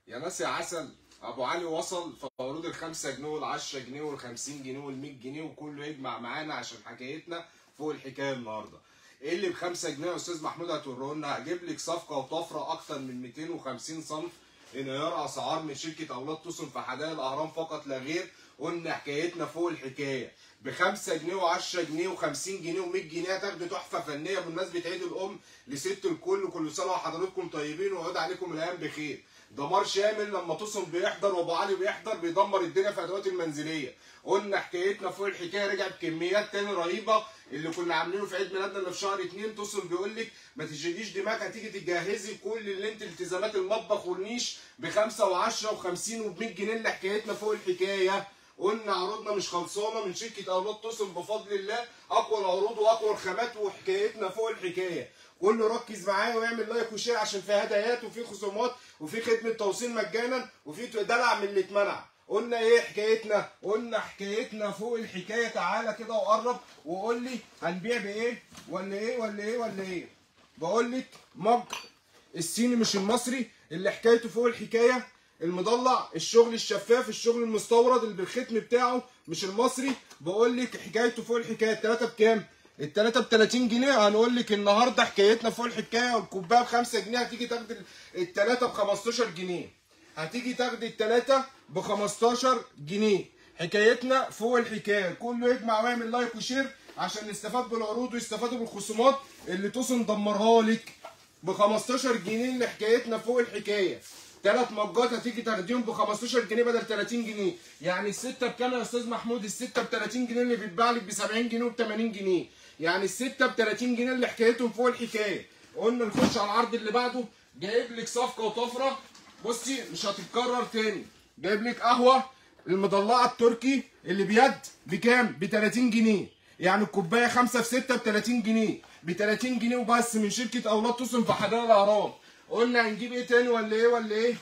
يا ناس يا عسل، ابو علي وصل في عروض ال5 جنيه وال10 جنيه وال50 جنيه وال100 جنيه وكله يجمع معانا عشان حكايتنا فوق الحكايه النهارده. ايه اللي ب5 جنيه يا استاذ محمود هتوريه لنا؟ هجيب لك صفقه وطفره اكتر من 250 صنف انهيار اسعار من شركه اولاد توسن في حدائق الاهرام فقط لا غير. قلنا حكايتنا فوق الحكايه. ب5 جنيه و10 جنيه و50 جنيه و100 جنيه هتاخدوا تحفه فنيه بمناسبه عيد الام لست الكل. كل سنه وحضراتكم طيبين ويعود عليكم الايام بخير. دمار شامل لما توسن بيحضر وابو علي بيحضر بيدمر الدنيا في الادوات المنزليه. قلنا حكايتنا فوق الحكايه رجعت بكميات تاني رهيبه. اللي كنا عاملينه في عيد ميلادنا اللي في شهر 2 توسن بيقول لك ما تشغليش دماغك، هتيجي تجهزي كل اللي انت التزامات المطبخ والنيش ب5 و10 و50 و100 جنيه اللي حكايتنا فوق الحكايه. قلنا عروضنا مش خلصانه من شركه اولاد توسن بفضل الله، اقوى العروض واقوى الخامات وحكايتنا فوق الحكايه. كله ركز معايا ويعمل لايك وشير عشان في هدايات وفي خصومات وفي خدمه توصيل مجانا وفي دلع من اللي اتمنع. قلنا ايه حكايتنا؟ قلنا حكايتنا فوق الحكايه. تعالى كده وقرب وقول لي هنبيع بايه ولا ايه ولا ايه ولا ايه؟ بقول لك مج الصيني مش المصري اللي حكايته فوق الحكايه، المضلع الشغل الشفاف الشغل المستورد اللي بالختم بتاعه مش المصري. بقول لك حكايته فوق الحكايه. التلاته بكام؟ التلاته ب30 جنيه. هنقول لك النهارده حكايتنا فوق الحكايه. والكوبايه ب5 جنيه هتيجي تاخدي التلاته ب15 جنيه. هتيجي تاخدي التلاته ب15 جنيه. حكايتنا فوق الحكايه. كله يجمع ويعمل لايك وشير عشان نستفاد بالعروض ويستفادوا بالخصومات اللي توسن دمرها لك ب15 جنيه اللي حكايتنا فوق الحكايه. 3 مجات هتيجي تاخديهم ب15 جنيه بدل 30 جنيه. يعني السته بكام يا استاذ محمود؟ السته ب30 جنيه اللي بيتباع لك ب70 جنيه وب80 جنيه. يعني السته ب30 جنيه اللي حكايتهم فوق الحكايه. قلنا نخش على العرض اللي بعده. جايب لك صفقه وطفره بصي مش هتتكرر تاني. جايب لك قهوه المضلعه التركي اللي بيد بكام؟ ب30 جنيه. يعني الكوبايه 5 في 6 ب30 جنيه. ب30 جنيه وبس من شركه اولاد توسن في حدائق الاهرام. قلنا هنجيب ايه تاني ولا ايه ولا ايه؟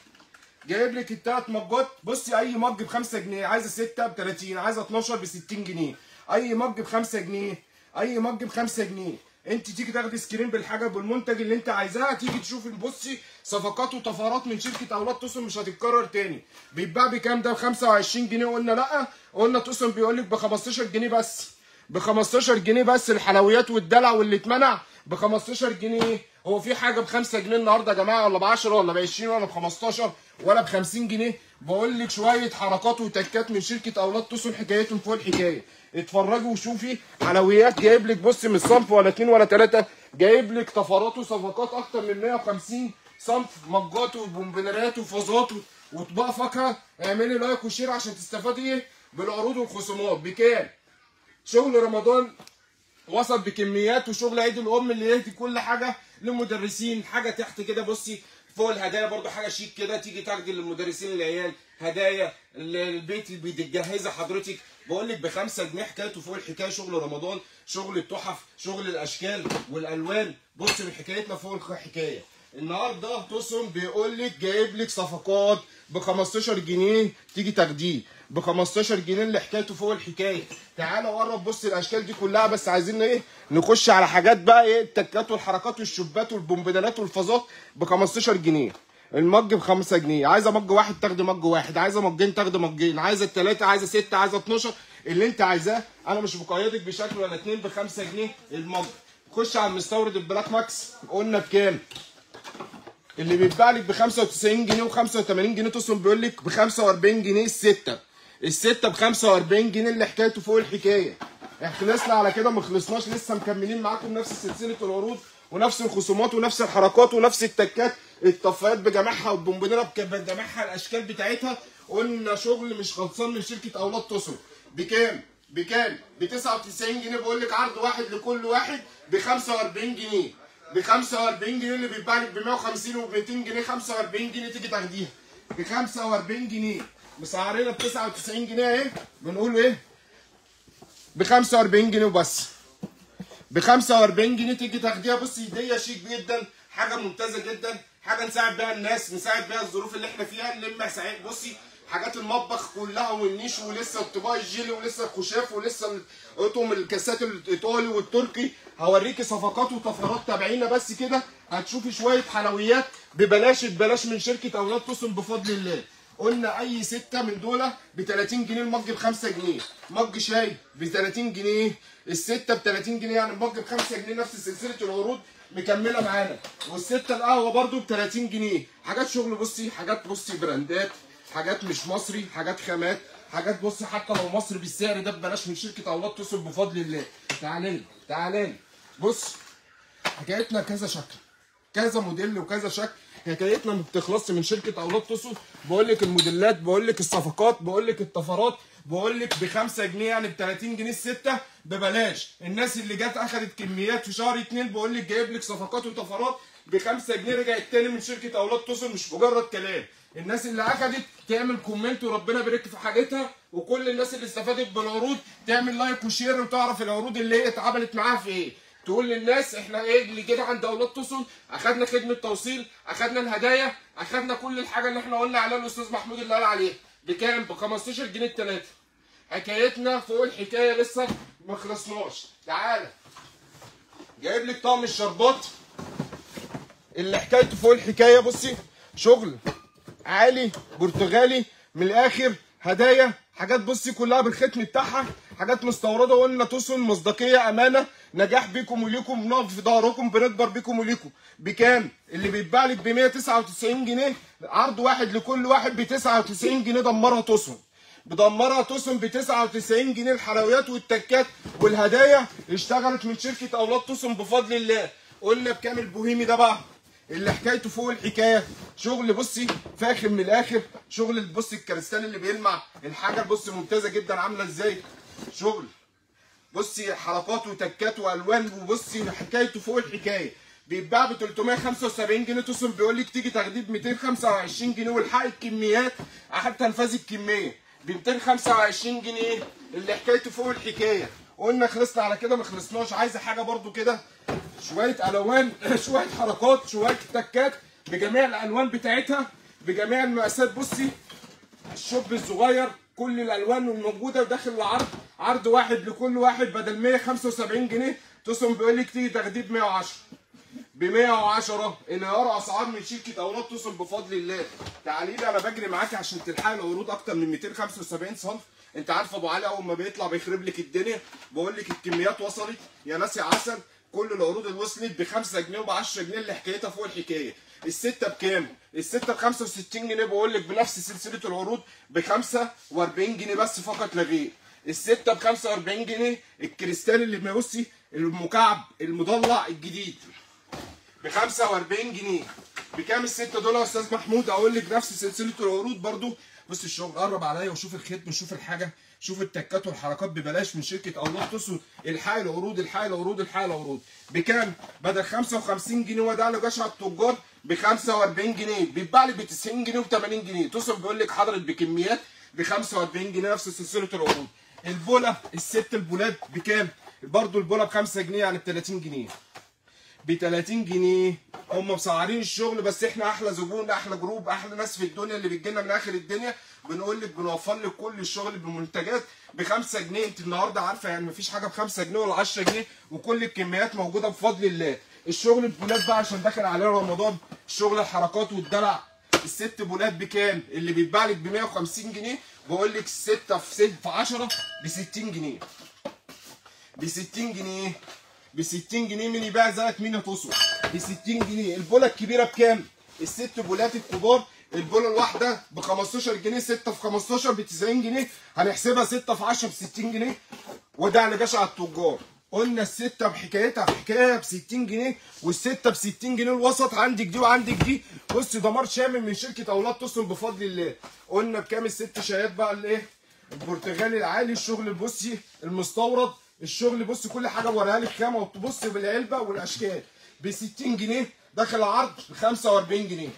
جايب لك التلات مجات. بصي اي مج ب5 جنيه، عايزه 6 ب30، عايزه 12 ب60 جنيه. اي مج ب5 جنيه، اي مج ب5 جنيه. انت تيجي تاخدي سكرين بالحاجه بالمنتج اللي انت عايزاها، تيجي تشوفي بصي صفقات وطفرات من شركه اولاد توسن مش هتتكرر تاني. بيتباع بكام ده؟ ب25 جنيه. قلنا لا، قلنا توسن بيقول لك ب15 جنيه بس. ب15 جنيه بس الحلويات والدلع واللي اتمنع ب15 جنيه. هو في حاجه ب5 جنيه النهارده يا جماعه؟ ولا ب10 ولا ب20 ولا ب15 ولا ب50 جنيه؟ بقول لك شويه حركات وتكات من شركه اولاد توسن حكايتهم فوق الحكايه. اتفرجي وشوفي حلويات. جايب لك بصي مش صنف ولا 2 ولا 3، جايب لك طفرات وصفقات اكتر من 150 صنف مجات وبومبنرات وفازات واطباق فاكهه. اعملي لايك وشير عشان تستفادي ايه بالعروض والخصومات. بكام؟ شغل رمضان وصل بكميات وشغل عيد الام اللي يهدي كل حاجه للمدرسين. حاجه تحت كده بصي فوق الهدايا برضو حاجه شيك كده، تيجي تاخدي للمدرسين العيال هدايا البيت اللي بتجهزها حضرتك. بقول لك ب5 جنيه حكايته فوق الحكايه. شغل رمضان، شغل التحف، شغل الاشكال والالوان. بص من حكايتنا فوق الحكايه. النهارده توسن بيقول لك جايب لك صفقات ب15 جنيه تيجي تاخديه ب15 جنيه اللي حكايته فوق الحكايه. تعالى قرب بص الاشكال دي كلها. بس عايزين ايه؟ نخش على حاجات بقى ايه؟ التكات والحركات والشبات والبومبنالات والفازات ب15 جنيه. المج ب5 جنيه. عايزه مج واحد تاخدي مج واحد، عايزه مجين تاخدي مجين، عايزه الثلاثه، عايزه 6، عايزه 12، اللي انت عايزاه. انا مش مقيدك بشكل ولا اتنين. ب5 جنيه المج. خش على المستورد البلاك ماكس. قلنا بكام؟ اللي بيتباع لك ب95 جنيه و85 جنيه توسن بيقول لك ب45 جنيه السته. السته ب45 جنيه اللي حكايته فوق الحكايه. خلصنا على كده؟ ما خلصناش، لسه مكملين معاكم نفس سلسله العروض ونفس الخصومات ونفس الحركات ونفس التكات. الطفايات بجميعها والبومبونيره بجميعها الاشكال بتاعتها. قلنا شغل مش خلصان من شركه اولاد توسن. بكام؟ بكام؟ ب99 جنيه. بقول لك عرض واحد لكل واحد ب45 جنيه. ب45 جنيه اللي بيتباع لك ب150 وب200 جنيه. 45 جنيه تيجي تاخديها ب45 جنيه. مسعرنا ب99 جنيه اهي. بنقول ايه؟ ب45 جنيه وبس. ب45 جنيه تيجي تاخديها. بصي هديه شيك جدا، حاجه ممتازه جدا، حاجه نساعد بيها الناس، نساعد بيها الظروف اللي احنا فيها، نلم سعيد. بصي حاجات المطبخ كلها والنيش ولسه الطباق الجيلي ولسه الخشاف ولسه اطقم الكاسات الايطالي والتركي. هوريكي صفقات وطفرات. تابعينا بس كده هتشوفي شويه حلويات ببلاش من شركه اولاد توسن بفضل الله. قلنا اي 6 من دول ب 30 جنيه، المج ب 5 جنيه، مج شاي ب 30 جنيه، السته ب 30 جنيه، يعني المج ب 5 جنيه. نفس سلسله العروض مكمله معانا. والسته القهوه برده ب 30 جنيه. حاجات شغل بصي، حاجات بصي براندات، حاجات مش مصري، حاجات خامات، حاجات بصي حتى لو مصري بالسعر ده ببلاش من شركه اولاد توسن بفضل الله. تعالى بص، حكايتنا كذا شكل، كذا موديل وكذا شكل. حكايتنا ما بتخلصش من شركه اولاد توسن. بقول لك الموديلات، بقول لك الصفقات، بقول لك الطفرات، بقول لك ب 5 جنيه يعني ب 30 جنيه السته ببلاش. الناس اللي جت اخذت كميات في شهر 2 بقول لك جايب لك صفقات وطفرات ب 5 جنيه رجعت تاني من شركه اولاد توسن، مش مجرد كلام. الناس اللي اخذت تعمل كومنت وربنا يبارك في حاجتها، وكل الناس اللي استفادت بالعروض تعمل لايك وشير وتعرف العروض اللي هي اتعملت معاها في ايه. تقول للناس احنا ايه اللي جينا عند اولاد توسن، اخدنا خدمه توصيل، اخدنا الهدايا، اخدنا كل الحاجه اللي احنا قلنا عليها الاستاذ محمود اللي قال عليها. بكام؟ ب 15 جنيه الثلاثه. حكايتنا فوق الحكايه لسه ما خلصناش. تعالى جايب لك طقم الشربات اللي حكايته فوق الحكايه. بصي شغل عالي برتغالي من الاخر، هدايا، حاجات بصي كلها بالختم بتاعها، حاجات مستورده. وقلنا توسن مصداقيه، امانه، نجاح بيكم وليكم، بنقف في ظهركم، بنكبر بيكم وليكم. بكام؟ اللي بيتباع لك ب 199 جنيه، عرض واحد لكل واحد ب 99 جنيه. دمرها توسن، بدمرها توسن ب 99 جنيه. الحلويات والتكات والهدايا اشتغلت من شركه اولاد توسن بفضل الله. قلنا بكام البوهيمي ده بقى اللي حكايته فوق الحكايه؟ شغل بصي فاخر من الاخر، شغل بصي الكريستال اللي بيلمع، الحاجه بصي ممتازه جدا. عامله ازاي؟ شغل بصي حركات وتكات والوان، وبصي حكايته فوق الحكايه. بيتباع ب 375 جنيه. توسن بيقول لك تيجي تاخديه ب 225 جنيه، والحق الكميات حتى نفاذ الكميه ب 225 جنيه. اللي حكايته فوق الحكايه. قلنا خلصنا على كده؟ ما خلصناش. عايزه حاجه برده كده شويه الوان، شويه حركات، شويه تكات بجميع الالوان بتاعتها، بجميع المقاسات. بصي الشوب الصغير كل الالوان الموجوده وداخل العرض، عرض واحد لكل واحد بدل 175 جنيه. توسن بيقول لك تيجي تاخديه ب 110، ب 110. انهيار اسعار من شركه اولاد توسن بفضل الله. تعالي لي انا بجري معاكي عشان تلحقي العروض اكتر من 275 صنف. انت عارفه ابو علي اول ما بيطلع بيخرب لك الدنيا. بقول لك الكميات وصلت يا ناس يا عسل. كل العروض اللي وصلت ب 5 جنيه وب 10 جنيه اللي حكايتها فوق الحكايه. السته بكام؟ السته ب 65 جنيه. بقول لك بنفس سلسله العروض ب 45 جنيه بس فقط لا غير. السته ب 45 جنيه. الكريستال اللي بصي المكعب المضلع الجديد ب 45 جنيه. بكام السته دول يا استاذ محمود؟ اقول لك نفس سلسله العروض برضو. بص الشغل قرب عليا، وشوف الختم، وشوف الحاجه، شوف التكات والحركات ببلاش من شركه اولاد توسن. الحق العروض، الحق العروض، الحق العروض. بكام؟ بدل 55 جنيه ودع لجشع التجار ب 45 جنيه. بيتباع لي ب 90 جنيه و 80 جنيه. توسن بيقول لك حضرت بكميات ب 45 جنيه. نفس سلسله العروض. البوله الست البولات بكام؟ برضو البوله ب 5 جنيه يعني ب 30 جنيه. ب 30 جنيه. هم مسعرين الشغل بس احنا احلى زبون، احلى جروب، احلى ناس في الدنيا اللي بتجيلنا من اخر الدنيا. بنقول لك بنوفر لك كل الشغل بمنتجات ب 5 جنيه. انت النهارده عارفه يعني مفيش حاجه ب 5 جنيه ولا 10 جنيه، وكل الكميات موجوده بفضل الله. الشغل البولات بقى عشان داخل عليه رمضان، شغل الحركات والدلع. الست بولات بكام؟ اللي بيتباع لك ب 150 جنيه بقول لك السته في 10 ب 60 جنيه. ب 60 جنيه. ب 60 جنيه. مين يبيع زيك؟ مين يا توسن؟ ب 60 جنيه. البوله الكبيره بكام؟ الست بولات الكبار البوله الواحده ب 15 جنيه. 6 في 15 ب 90 جنيه. هنحسبها 6 في 10 ب 60 جنيه. وده على جشع التجار. قلنا السته بحكايتها حكايه ب 60 جنيه، والسته ب 60 جنيه. الوسط عندك دي وعندك دي. بص دمار شامل من شركه اولاد توسن بفضل الله. قلنا بكام الست شايات بقى الايه؟ البرتغالي العالي. الشغل البصي المستورد. الشغل بص كل حاجه بوريها لك خامه، وتبص بالعلبه والاشكال. ب 60 جنيه داخل عرض ب 45 جنيه.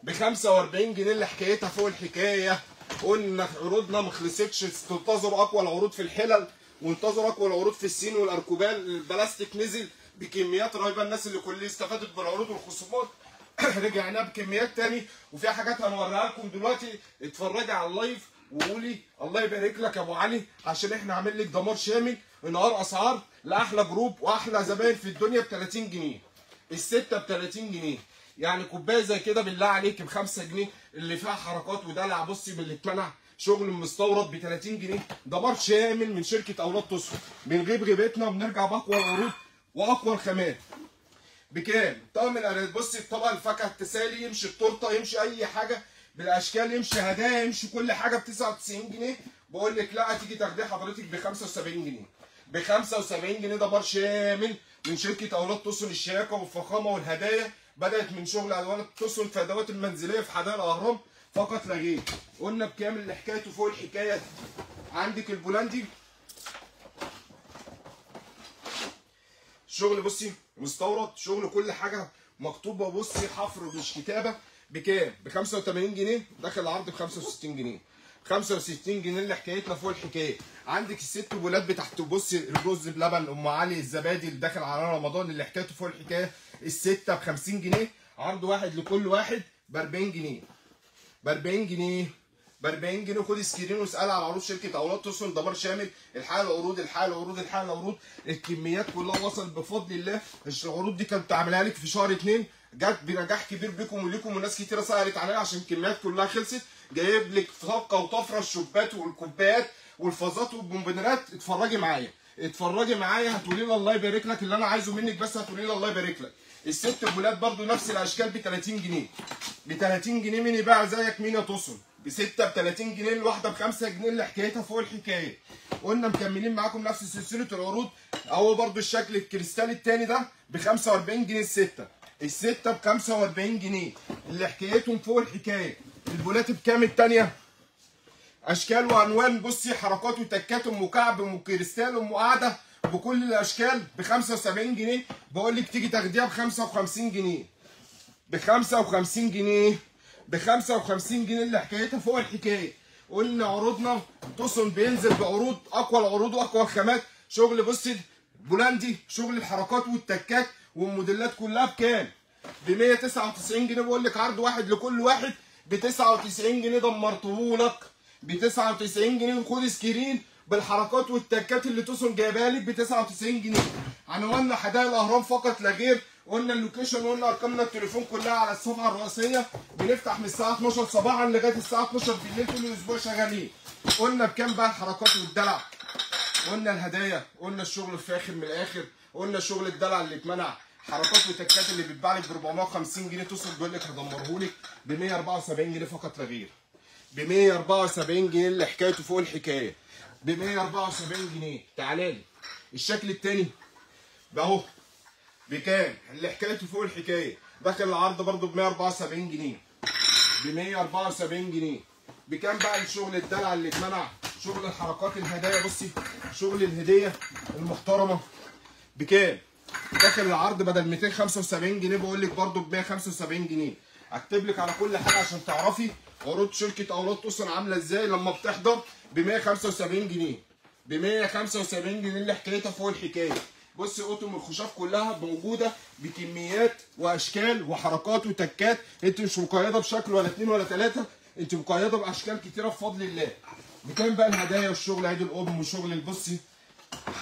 ب 45 جنيه اللي حكايتها فوق الحكايه. قلنا عروضنا ما خلصتش. تنتظروا اقوى العروض في الحلل، وانتظروا اقوى العروض في الصين والاركوبال. البلاستيك نزل بكميات رهيبه. الناس اللي كلها استفادت بالعروض والخصومات رجعناها بكميات تاني. وفي حاجات هنوريها لكم دلوقتي. اتفرجي على اللايف وقولي الله يبارك لك يا ابو علي، عشان احنا عامل لك دمار شامل. انهار اسعار لاحلى جروب واحلى زباين في الدنيا ب 30 جنيه. السته ب 30 جنيه. يعني كوبايه زي كده بالله عليك ب 5 جنيه اللي فيها حركات ودلع. بصي باللي اتمنع شغل مستورد ب 30 جنيه. دمار شامل من شركه اولاد تصفى. بنغيب غيبتنا وبنرجع باقوى العروض واقوى الخامات. بكام؟ طقم الارانب. بصي الطبق الفاكهه التسالي يمشي، التورته يمشي، اي حاجه بالاشكال يمشي، هدايا يمشي، كل حاجه ب 99 جنيه. بقول لك لا، هتيجي تاخديه حضرتك ب 75 جنيه. ب 75 جنيه دمار شامل من شركه اولاد تصن. الشياكه والفخامه والهدايا بدات من شغل اولاد تصن في الادوات المنزليه في حدائق الاهرام فقط لا غير. قلنا بكام اللي حكايته فوق الحكايه. عندك البولندي شغل بصي مستورد، شغل كل حاجه مكتوبه. بصي حفر مش كتابه. بكام؟ ب 85 جنيه. داخل العرض ب 65 جنيه. 65 جنيه اللي حكايتنا فوق الحكايه. عندك الست بولات بتاعت بصي الرز بلبن ام علي الزبادي اللي داخل على رمضان اللي حكايته فوق الحكايه. السته ب 50 جنيه. عرض واحد لكل واحد ب 40 جنيه. ب 40 جنيه. ب 40 جنيه. خد سكرين واسال على عروض شركه اولاد تصن. دمار شامل. الحق العروض، الحق العروض، الحق العروض. الكميات كلها وصلت بفضل الله. العروض دي كنت عاملها لك في شهر 2، جت بنجاح كبير بكم وليكم، وناس كتيره سالت عليها عشان الكميات كلها خلصت. جايب لك طاقه وطفره الشوبات والكوبايات والفازات والبومبونيرات. اتفرجي معايا، اتفرجي معايا، هتقولي لي الله يبارك لك. اللي انا عايزه منك بس هتقولي لي الله يبارك لك. الست بولات برضو نفس الاشكال ب 30 جنيه. ب 30 جنيه. مين يبيع زيك؟ مين يا تصن؟ بستة ب 30 جنيه. الواحده ب 5 جنيه اللي حكايتها فوق الحكايه. قلنا مكملين معاكم نفس سلسله العروض. اهو برضو الشكل الكريستال التاني ده ب 45 جنيه السته. السته ب 45 جنيه اللي حكايتهم فوق الحكايه. البولات بكام التانيه؟ اشكال وانوان. بصي حركات وتكات، ام كعب، ام كريستال، ام قاعده، بكل الاشكال ب 75 جنيه. بقول لك تيجي تاخديها ب 55 جنيه. ب 55 جنيه. ب 55 جنيه اللي حكايتها فوق الحكايه. قلنا عروضنا تصن بينزل بعروض اقوى العروض واقوى الخامات. شغل بصي بولندي، شغل الحركات والتكات والموديلات كلها بكام؟ ب 199 جنيه. بقول لك عرض واحد لكل واحد ب 99 جنيه. دمرتهولك ب 99 جنيه. وخد سكرين بالحركات والتكات اللي تصن جايبها لك ب 99 جنيه. عنواننا حدائق الاهرام فقط لا غير. قلنا اللوكيشن وقلنا ارقامنا التليفون كلها على الصفحه الرئيسيه. بنفتح من الساعه 12 صباحا لغايه الساعه 12 بالليل طول الاسبوع شغالين. قلنا بكام بقى الحركات والدلع؟ قلنا الهدايا، قلنا الشغل الفاخر من الاخر، قلنا شغل الدلع اللي اتمنع. حركات وتكات اللي بتتباع لك ب 450 جنيه تصل بيقول لك هدمرهولك ب 174 جنيه فقط لا غير. ب 174 جنيه اللي حكايته فوق الحكايه. ب 174 جنيه. تعالى لي الشكل التاني ده اهو بكام؟ اللي حكايته فوق الحكايه. داخل العرض برده ب 174 جنيه. ب 174 جنيه. بكام بقى الشغل الدلع اللي اتمنع؟ شغل الحركات الهدايا. بصي شغل الهديه المحترمه بكام؟ داخل العرض بدل 275 جنيه بقول لك برده ب 175 جنيه. اكتب لك على كل حاجه عشان تعرفي عروض شركه اولاد تصن عامله ازاي لما بتحضر. ب 175 جنيه. ب 175 جنيه اللي حكايتها فوق الحكايه. بصي قطم الخشاف كلها موجوده بكميات واشكال وحركات وتكات. انت مش مقيده بشكل ولا اتنين ولا تلاته، انت مقيده باشكال كتيره بفضل الله. بكام بقى الهدايا والشغل عيد الام وشغل البصي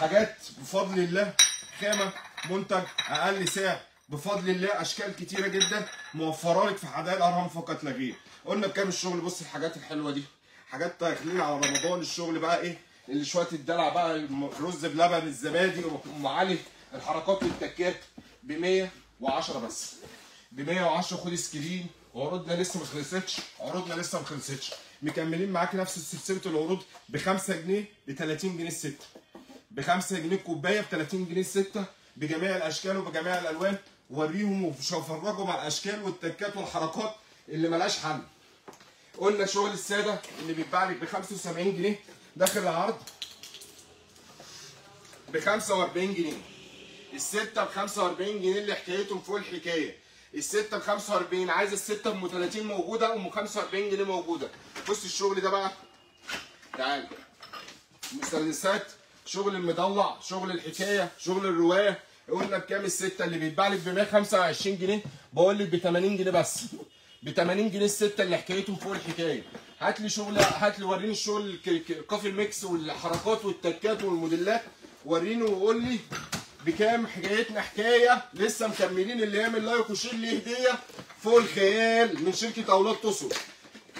حاجات بفضل الله. خامه منتج اقل سعر بفضل الله. اشكال كتيره جدا موفره لك في حدائق الاهرام فقط لا غير. قلنا بكام الشغل؟ بصي الحاجات الحلوه دي حاجات داخلين على رمضان. الشغل بقى ايه اللي شويه الدلع بقى، الرز بلبن، الزبادي، ام علي، الحركات والتكات ب 110 بس. ب 110. خد سكرين. وعروضنا لسه ما خلصتش، عروضنا لسه ما خلصتش. مكملين معاك نفس سلسله العروض ب 5 جنيه ب 30 جنيه السته. ب 5 جنيه الكوبايه، ب 30 جنيه السته، بجميع الاشكال وبجميع الالوان. وريهم وفرجوا مع الاشكال والتكات والحركات اللي ملهاش حل. قلنا شغل الساده اللي بيتباع لك ب 75 جنيه داخل العرض ب 45 جنيه. السته ب 45 جنيه اللي حكايتهم فوق الحكايه. السته ب 45. عايزه السته ب 30 موجوده وام 45 جنيه موجوده. بص الشغل ده بقى. تعالى مثلثات، شغل المضلع، شغل الحكايه، شغل الروايه. قلنا بكام السته اللي بيتباع لك ب 125 جنيه بقول لك ب 80 جنيه بس. ب 80 جنيه السته اللي حكايتهم فوق الحكايه. هات لي شغل، هات لي وريني الشغل الكافي ميكس والحركات والتكات والموديلات. وريني وقول لي بكام حكايتنا. حكايه لسه مكملين. اللي يعمل لايك وشير ليه هديه فوق الخيال من شركه اولاد تصل،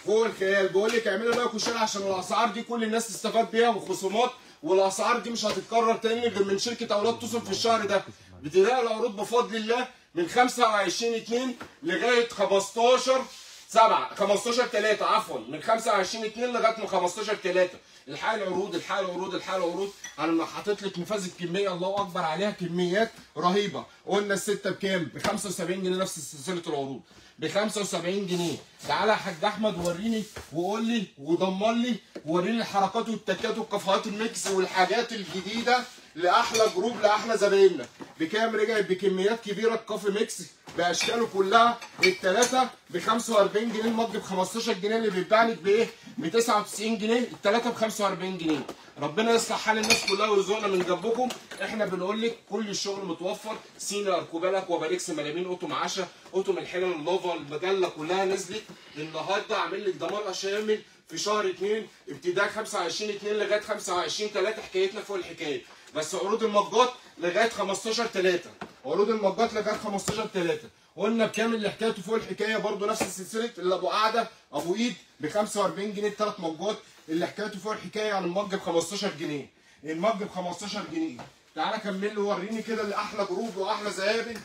فوق الخيال. بقول لك اعملي لايك وشير عشان الاسعار دي كل الناس تستفاد بيها وخصومات، والاسعار دي مش هتتكرر تاني غير من شركه اولاد تصل في الشهر ده. بتلاقي العروض بفضل الله من 25/2 لغايه 15/3 عفوا، من 25/2 لغايه من 15/3. الحق العروض الحق العروض الحق العروض. انا حاطط لك نفاذ الكميه الله اكبر عليها، كميات رهيبه. قلنا السته بكام؟ ب 75 جنيه نفس سلسله العروض ب 75 جنيه. تعالى يا حاج احمد وريني وقول لي وضمن لي ووريني الحركات والتكات والكافيهات الميكس والحاجات الجديده لاحلى جروب لاحلى زبايننا. بكام؟ رجعت بكميات كبيره الكافي ميكس باشكاله كلها. الثلاثه ب 45 جنيه، المج ب 15 جنيه اللي بيتباع لك بايه؟ ب 99 جنيه، الثلاثه ب 45 جنيه. ربنا يصلح حال الناس كلها ويرزقنا من جنبكم. احنا بنقول لك كل الشغل متوفر، سينا اركوبالك وباريكس ملامين اوتوم عشا اوتوم الحلل اللافا المجله كلها نزلت النهارده. عامل لك دمار شامل في شهر 2 ابتداء 25/2 لغايه 25/3. حكايتنا فوق الحكايه. بس عروض المجات لغايه 15/3، عروض المجات لغايه 15/3. قلنا بكام اللي حكايته فوق الحكايه؟ برده نفس سلسله اللي ابو قعده ابو ايد ب 45 جنيه الثلاث مجات اللي حكايته فوق الحكايه. يعني المج ب 15 جنيه، المج ب 15 جنيه. تعالى كمل لي وريني كده اللي احلى جروب واحلى زباين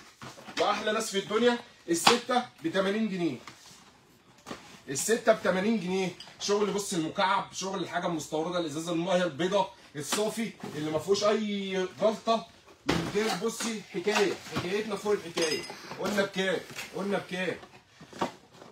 واحلى ناس في الدنيا. السته ب 80 جنيه، السته ب 80 جنيه. شغل بص المكعب، شغل الحاجه المستورده، الازازه الميه البيضاء الصافي اللي ما فيهوش اي غلطه من غير. بصي حكايتنا فوق الحكايه. قلنا بكام؟ قلنا بكام؟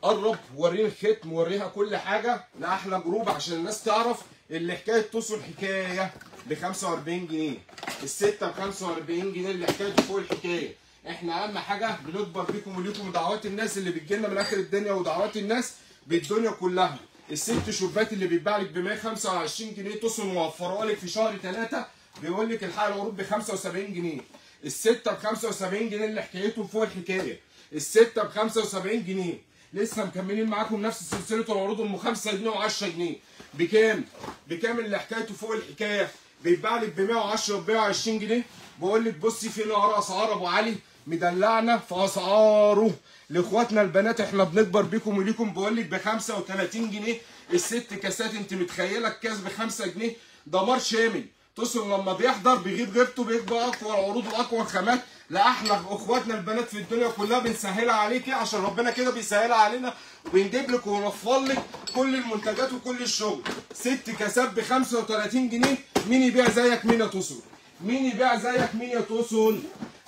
قرب وريني الختم وريها كل حاجه لاحلى جروب عشان الناس تعرف اللي حكايه توصل حكايه ب 45 جنيه. السته ب 45 جنيه اللي حكايته فوق الحكايه. احنا اهم حاجه بنكبر بيكم وليكم ودعوات الناس اللي بتجيلنا من اخر الدنيا ودعوات الناس بالدنيا كلها. الست شوبات اللي بيتباع لك ب 125 جنيه توصل موفرها لك في شهر 3. بيقول لك الحق العروض ب 75 جنيه. السته ب 75 جنيه اللي حكايتهم فوق الحكايه. السته ب 75 جنيه. لسه مكملين معاكم نفس سلسله العروض ام 5 جنيه و10 جنيه. بكام؟ بكام اللي حكايته فوق الحكايه؟ بيتباع لك ب 110 و 120 جنيه. بقول لك بصي في نهار اسعار ابو علي مدلعنا في اسعاره لاخواتنا البنات. احنا بنكبر بيكم وليكم. بقول لك ب 35 جنيه الست كاسات. انت متخيله الكاس ب 5 جنيه؟ دمار شامل. تصل لما بيحضر بيغيب غيبته، بيبقى اقوى العروض واقوى الخامات لاحلى اخواتنا البنات في الدنيا كلها. بنسهلها عليكي عشان ربنا كده بيسهلها علينا، وبنجيب لك ونوفر لك كل المنتجات وكل الشغل. ست كاسات ب 35 جنيه. مين يبيع زيك؟ مين يا توصل؟ مين يبيع زيك؟ مين يا توصل؟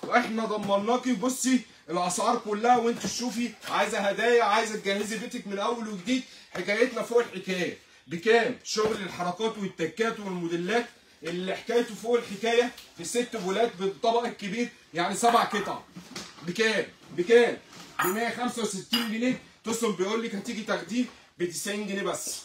واحنا ضمناكي. بصي الاسعار كلها وانت تشوفي. عايزه هدايا، عايزه تجهزي بيتك من اول وجديد. حكايتنا فوق الحكايه. بكام؟ شغل الحركات والتكات والموديلات اللي حكايته فوق الحكايه في ست بولات بالطبق الكبير، يعني 7 قطع. بكام؟ بكام؟ ب 165 جنيه. تصل بيقول لك هتيجي تاخديه ب 90 جنيه بس.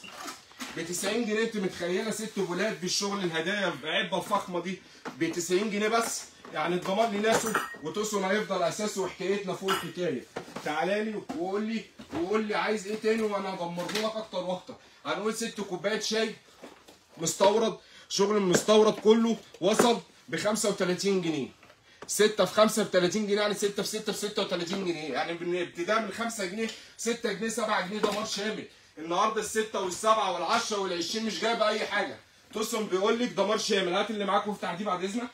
ب 90 جنيه. انت متخيله ست بولات بالشغل الهدايا بعبه الفخمه دي ب 90 جنيه بس؟ يعني الضمان لناسه وتصل هيفضل اساسه. وحكايتنا فوق الحكايه. تعالى لي وقول لي عايز ايه تاني وانا هدمره لك اكتر واكتر. هنقول 6 كوبايات شاي مستورد، شغل المستورد كله وصل ب 35 جنيه. 6 في 5 ب 30 جنيه، يعني 6 في 6 ب 36 جنيه. يعني ابتداء من 5 جنيه 6 جنيه 7 جنيه دمار شامل. النهارده ال6 وال7 وال10 وال20 مش جايبه اي حاجه. تصل بيقول لك دمار شامل. هات اللي معاك وافتح دي بعد اذنك.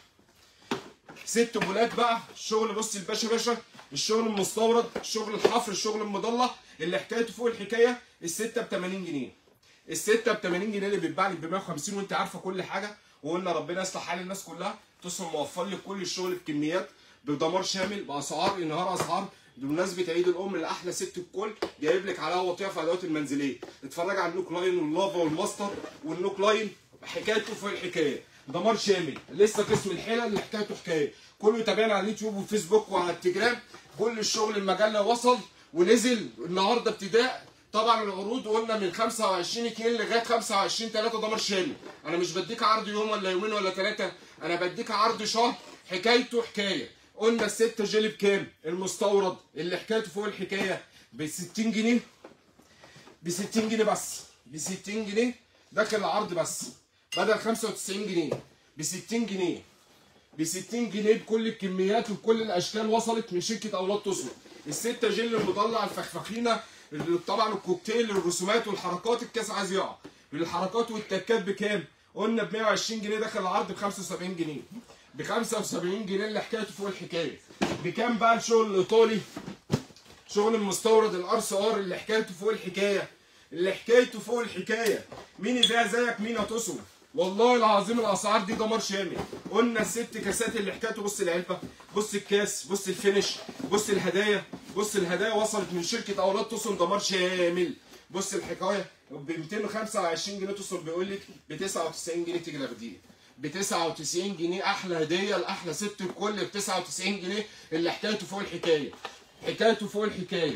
6 بولات بقى. الشغل بص الباشا باشا، الشغل المستورد، الشغل الحفر، الشغل المضلع اللي حكايته فوق الحكايه. السته ب 80 جنيه. السته ب 80 جنيه اللي بيتباع لك ب 150 وانت عارفه كل حاجه. وقلنا ربنا يصلح حال الناس كلها. تصل موفر لك كل الشغل بكميات بدمار شامل باسعار انهار اسعار. بمناسبه عيد الام لاحلى ست الكل جايب لك عليها وطيها في الادوات المنزليه. اتفرج على النوك لاين واللافا والماستر والنوك لاين. حكايته فوق الحكايه. دمار شامل. لسه قسم الحلل اللي حكايته حكايه. كله يتابعنا على اليوتيوب والفيسبوك وعلى التليجرام. كل الشغل المجله وصل ونزل النهارده ابتداء. طبعا العروض قلنا من 25/2 لغايه 25/3 دمار شامل. انا مش بديك عرض يوم ولا يومين ولا 3، انا بديك عرض شهر. حكايته حكايه. قلنا الست جيلي بكام؟ المستورد اللي حكايته فوق الحكايه ب 60 جنيه. ب 60 جنيه بس. ب 60 جنيه داخل العرض بس. بدل 95 جنيه ب 60 جنيه. ب 60 جنيه بكل الكميات وبكل الاشكال. وصلت من شركه اولاد تصل. الستة جل المضلع الفخفخينه اللي طبعا الكوكتيل الرسومات والحركات الكاس عايز يقع. الحركات والتكات بكام؟ قلنا ب 120 جنيه داخل العرض ب 75 جنيه. ب 75 جنيه اللي حكايته فوق الحكايه. بكام بقى الشغل الايطالي؟ شغل المستورد الار سي ار اللي حكايته فوق الحكايه. اللي حكايته فوق الحكايه. مين يبيع زيك مين هتصل؟ والله العظيم الاسعار دي دمار شامل. قلنا الست كاسات اللي حكايته، بص العلبه، بص الكاس، بص الفينش، بص الهدايا، بص الهدايا وصلت من شركه اولاد تصل دمار شامل. بص الحكايه ب 225 جنيه تصل بيقول لك ب 99 جنيه تيجي تاخديه. ب 99 جنيه احلى هديه لاحلى ست الكل ب 99 جنيه اللي حكايته فوق الحكايه. حكايته فوق الحكايه.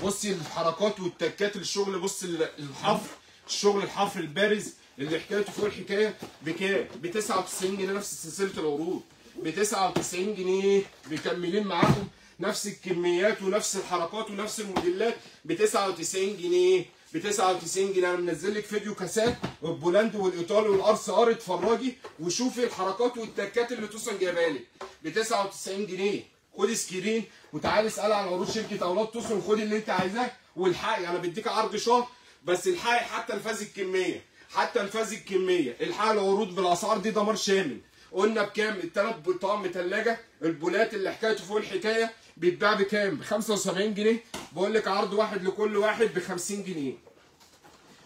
بصي الحركات والتكات الشغل، بص الحفر، الشغل الحفر البارز اللي حكايته فوق الحكايه بكام؟ ب 99 جنيه نفس سلسله العروض. ب 99 جنيه مكملين معاكم نفس الكميات ونفس الحركات ونفس الموديلات ب 99 جنيه. ب 99 جنيه انا منزل لك فيديو كاسات والبولند والايطالي والار سي ار، اتفرجي وشوفي الحركات والتكات اللي توصل جايبها لك ب 99 جنيه. خدي سكرين وتعالي اسالي على عروض شركه اولاد توصل وخدي اللي انت عايزاه والحقي. انا بديك عرض شهر بس الحقي حتى نفاذ الكميه، حتى نفاذ الكميه. الحقي العروض بالاسعار دي دمار شامل. قلنا بكام؟ الثلاث طقم ثلاجه البولات اللي حكايته فوق الحكايه بيتباع بكام؟ ب 75 جنيه. بقول لك عرض واحد لكل واحد ب 50 جنيه.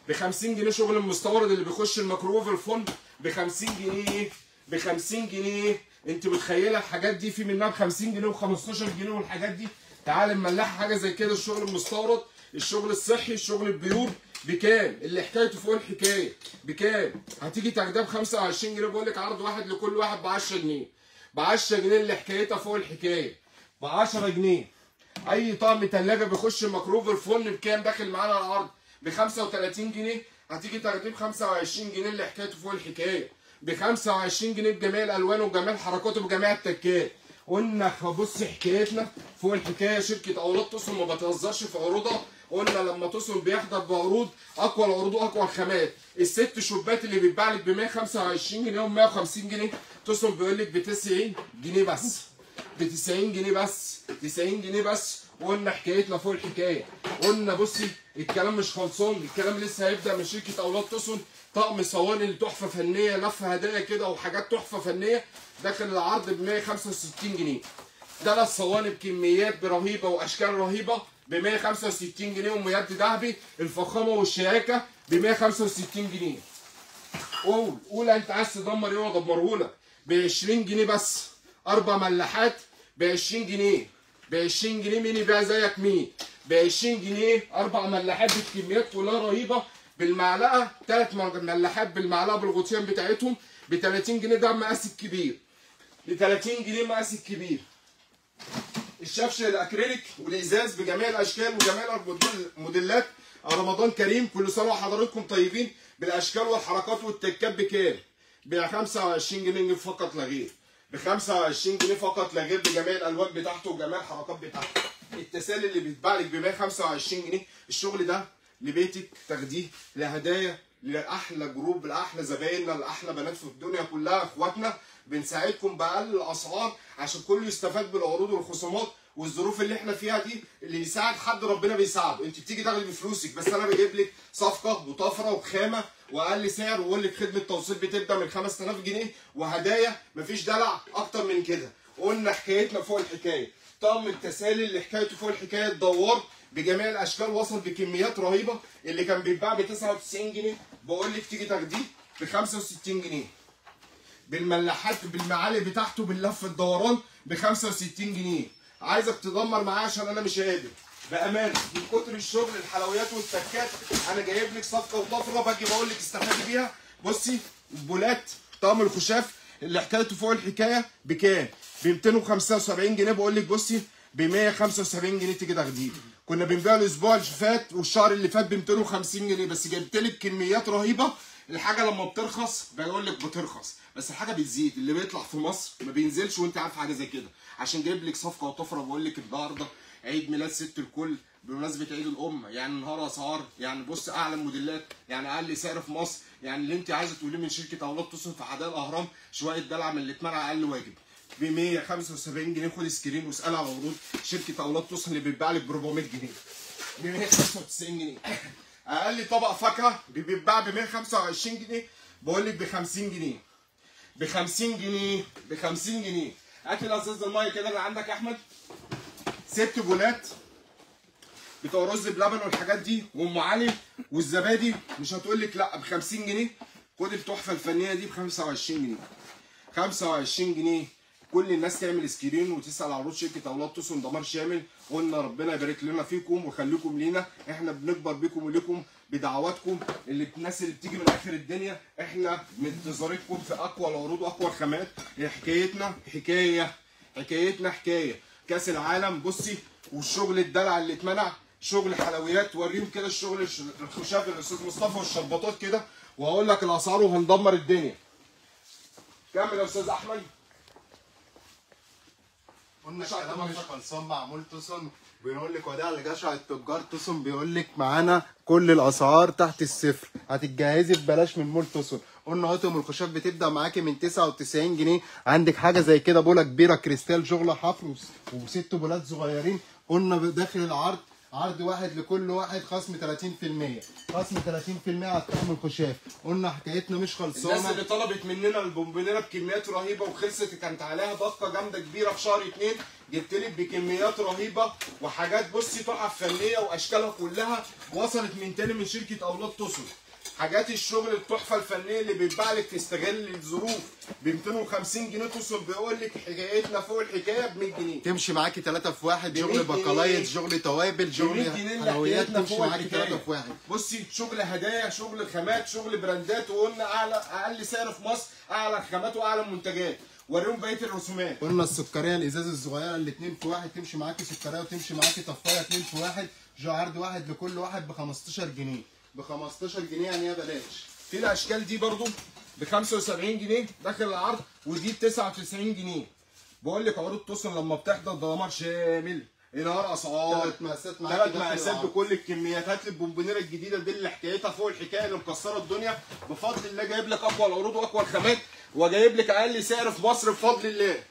ب 50 جنيه شغل المستورد اللي بيخش الميكروويف الفرن ب 50 جنيه. ب 50 جنيه. انت متخيله الحاجات دي في منها ب 50 جنيه و15 جنيه والحاجات دي؟ تعالى نملحها حاجه زي كده. الشغل المستورد، الشغل الصحي، الشغل البيور بكام؟ اللي حكايته فوق الحكايه بكام؟ هتيجي تاخدها ب 25 جنيه. بقول لك عرض واحد لكل واحد ب 10 جنيه. ب 10 جنيه اللي حكايتها فوق الحكايه. ب 10 جنيه. اي طقم ثلاجه بيخش الميكروويف الفرن بكام داخل معانا العرض؟ ب 35 جنيه. هتيجي تاخديه ب 25 جنيه اللي حكايته فوق الحكايه. ب 25 جنيه بجميع الالوان وجميع الحركات وبجميع التكات. قلنا بص حكايتنا فوق الحكايه. شركه اولاد تصل ما بتهزرش في عروضها. قلنا لما تصل بيحضر بعروض اقوى العروض واقوى الخامات. الست شوبات اللي بيتباع لك ب 125 جنيه و 150 جنيه تصل بيقول لك ب 90 جنيه بس. ب 90 جنيه بس. 90 جنيه بس. قلنا حكايتنا فوق الحكايه. قلنا بصي الكلام مش خلصان، الكلام لسه هيبدا من شركه اولاد تصل. طقم صواني تحفه فنيه لف هدايا كده وحاجات تحفه فنيه داخل العرض ب 165 جنيه. 3 صواني بكميات رهيبه واشكال رهيبه ب 165 جنيه وميد ذهبي الفخامه والشياكه ب 165 جنيه. قول انت عايز تدمر ايه وادمرهولك ب 20 جنيه بس. 4 ملاحات ب 20 جنيه. ب 20 جنيه مين يبيع زيك مين؟ ب 20 جنيه 4 ملاحات بالكميات كلها رهيبه بالمعلقه. 3 ملاحات بالمعلقه بالغطيان بتاعتهم ب 30 جنيه. ده المقاس الكبير. ب 30 جنيه المقاس الكبير. الشفش الاكريليك والازاز بجميع الاشكال وجميع الموديلات. رمضان كريم، كل سنه وحضراتكم طيبين. بالاشكال والحركات والتكات بكام؟ ب 25 جنيه فقط لا غير. ب 25 جنيه فقط لا غير بجميع الالوان بتاعته وجميع الحركات بتاعته. التسالي اللي بيتباع لك ب 125 جنيه. الشغل ده لبيتك تاخديه لهدايا لاحلى جروب، لاحلى زبايننا، لاحلى بنات في الدنيا كلها اخواتنا. بنساعدكم باقل الاسعار عشان كله يستفاد بالعروض والخصومات والظروف اللي احنا فيها دي. اللي يساعد حد ربنا بيساعده. انت بتيجي تاخدي بفلوسك بس انا بجيب لك صفقه وطفره وخامه واقل سعر واقول لك خدمه توصيل بتبدا من 5000 جنيه وهدايا. مفيش دلع اكتر من كده. قلنا حكايتنا فوق الحكايه. طقم التسالي اللي حكايته فوق الحكايه الدوار بجميع الاشكال وصل بكميات رهيبه. اللي كان بيتباع ب 99 جنيه بقول لك تيجي تاخديه ب 65 جنيه. بالملاحات بالمعالق بتاعته باللف الدوران ب 65 جنيه. عايزك تدمر معاه عشان انا مش قادر بامانه من كتر الشغل الحلويات والتكات. انا جايب لك صفقه وطفره باجي بقول لك استفادي بيها. بصي البولات طقم الخشاف اللي حكايته فوق الحكايه بكام؟ ب 275 جنيه. بقول لك بصي ب 175 جنيه تيجي تاخديه. كنا بنبيع الاسبوع اللي فات والشهر اللي فات ب 250 جنيه بس جبت لك كميات رهيبه. الحاجه لما بترخص بقول لك بترخص بس الحاجه بتزيد. اللي بيطلع في مصر ما بينزلش وانت عارف حاجه زي كده. عشان جايب لك صفقه وطفره. بقول لك النهارده عيد ميلاد ست الكل بمناسبه عيد الام. يعني النهارده اسعار يعني بص اعلى موديلات يعني اقل سعر في مصر. يعني اللي انت عايزه تقوليه من شركه اولاد تصل في حدائق الاهرام شويه دلع من اللي اتمنع اقل واجب. ب 175 جنيه. خد سكرين واسال على عروض شركه اولاد توصل اللي بيتباع لك ب 400 جنيه، ب 195 جنيه. اقل طبق فاكهه بيتباع ب 125 جنيه، بقول لك ب 50 جنيه، ب 50 جنيه، ب 50 جنيه. هات لي ازاز الميه كده اللي عندك يا احمد، 6 بولات بتوع رز بلبن والحاجات دي وام علي والزبادي، مش هتقول لك لا ب 50 جنيه. خد التحفه الفنيه دي ب 25 جنيه، 25 جنيه. كل الناس تعمل سكرين وتسال عروض شركه اولاد توسن دمار شامل. قلنا ربنا يبارك لنا فيكم ويخليكم لينا، احنا بنكبر بيكم وليكم بدعواتكم. الناس اللي بتيجي من اخر الدنيا احنا منتظرينكم في اقوى العروض واقوى الخامات. حكايتنا حكايتنا حكايه كاس العالم. بصي والشغل الدلع اللي اتمنع، شغل حلويات. وريهم كده الشغل الخشاف الاستاذ مصطفى والشربطات كده، وهقول لك الاسعار وهندمر الدنيا. كمل يا استاذ احمد. قلنا الكلام مش خلصان معمول توسن. بيقول لك وداع لجشع التجار توسن، بيقول لك معانا كل الاسعار تحت الصفر، هتتجهزي ببلاش من مول توسن. قلنا اطقم الخشاف بتبدا معاكي من 99 جنيه. عندك حاجه زي كده بوله كبيره كريستال شغل حفر وست بولات صغيرين. قلنا داخل العرض عرض واحد لكل واحد، خصم 30%، خصم 30% على الطقم الخشاف. قلنا حكايتنا مش خلصانه. الناس اللي طلبت مننا البومبونيره بكميات رهيبه وخلصت، كانت عليها ضغطه جامده كبيره في شهر 2، جبت لك بكميات رهيبه وحاجات بصي تحف فنيه واشكالها كلها وصلت من تاني من شركه اولاد توسن. حاجات الشغل التحفه الفنيه اللي بيتباع لك تستغل الظروف ب 250 جنيه. توصل بيقول لك حكايتنا فوق الحكايه ب 100 جنيه، تمشي معاكي 3 في 1. شغل بقلايط، شغل توابل، شغل حلويات، تمشي معاكي 3 في 1. بصي شغل هدايا، شغل خامات، شغل براندات. وقلنا اقل سعر في مصر، اعلى خامات واعلى منتجات. وريهم بقيه الرسومات. قلنا السكريه الازاز الصغيره اللي 2 في 1، تمشي معاكي سكريه وتمشي معاكي طفايه 2 في 1. عرض واحد لكل واحد ب 15 جنيه، ب 15 جنيه يعني يا بلاش. في الاشكال دي برضو ب 75 جنيه داخل العرض، ودي ب 99 جنيه. بقول لك عروض توسن لما بتحضر دمار شامل، انهار اسعار. 3 مقاسات معاكي، 3 مقاسات بكل الكميات. هات لي البومبونيره الجديده دي اللي حكايتها فوق الحكايه اللي مكسره الدنيا. بفضل الله جايب لك اقوى العروض واقوى الخامات، وجايب لك اقل سعر في مصر بفضل الله.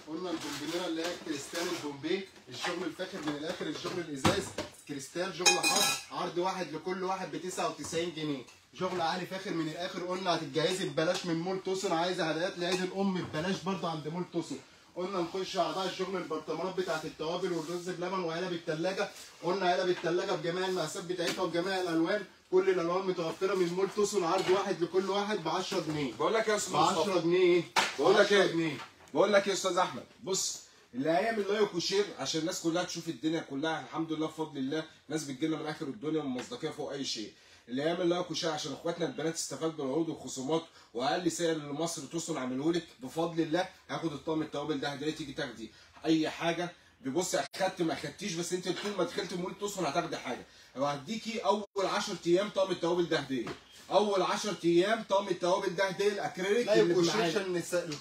قلنا البومبونيره اللي هي كريستال البومبي، الشغل الفاخر من الاخر، الشغل الازاز كريستال شغل حظ. عرض واحد لكل واحد ب 99 جنيه، شغل عالي فاخر من الاخر. قلنا هتتجهزي ببلاش من مول توسن. عايزه هدايات لعيد الام ببلاش برضه عند مول توسن. قلنا نخش على بقى الشغل البرطمانات بتاعت التوابل والرز بلبن وعلب الثلاجه. قلنا علب الثلاجه بجميع المقاسات بتاعتها وبجميع الالوان، كل الالوان متوفره من مول توسن. عرض واحد لكل واحد ب 10 جنيه. بقول لك يا استاذ ب 10 جنيه. بقول لك ايه؟ بقول لك يا استاذ احمد، بص اللي هيعمل لايك وشير عشان الناس كلها تشوف الدنيا كلها. الحمد لله بفضل الله ناس بتجيلنا من اخر الدنيا من مصداقيه فوق اي شيء. اللي هيعمل لايك وشير عشان اخواتنا البنات تستفاد بالعروض والخصومات واقل سعر اللي مصر توصل عامله لك بفضل الله، هاخد الطقم التوابل ده هديه. تيجي تاخدي اي حاجه، ببص اخدت ما اخدتيش، بس انت طول ما دخلت مول توصل هتاخدي حاجه. وهديكي اول 10 ايام طقم التوابل ده هديه. اول 10 ايام طقم التوابل ده هديه. الاكريليك اللي معانا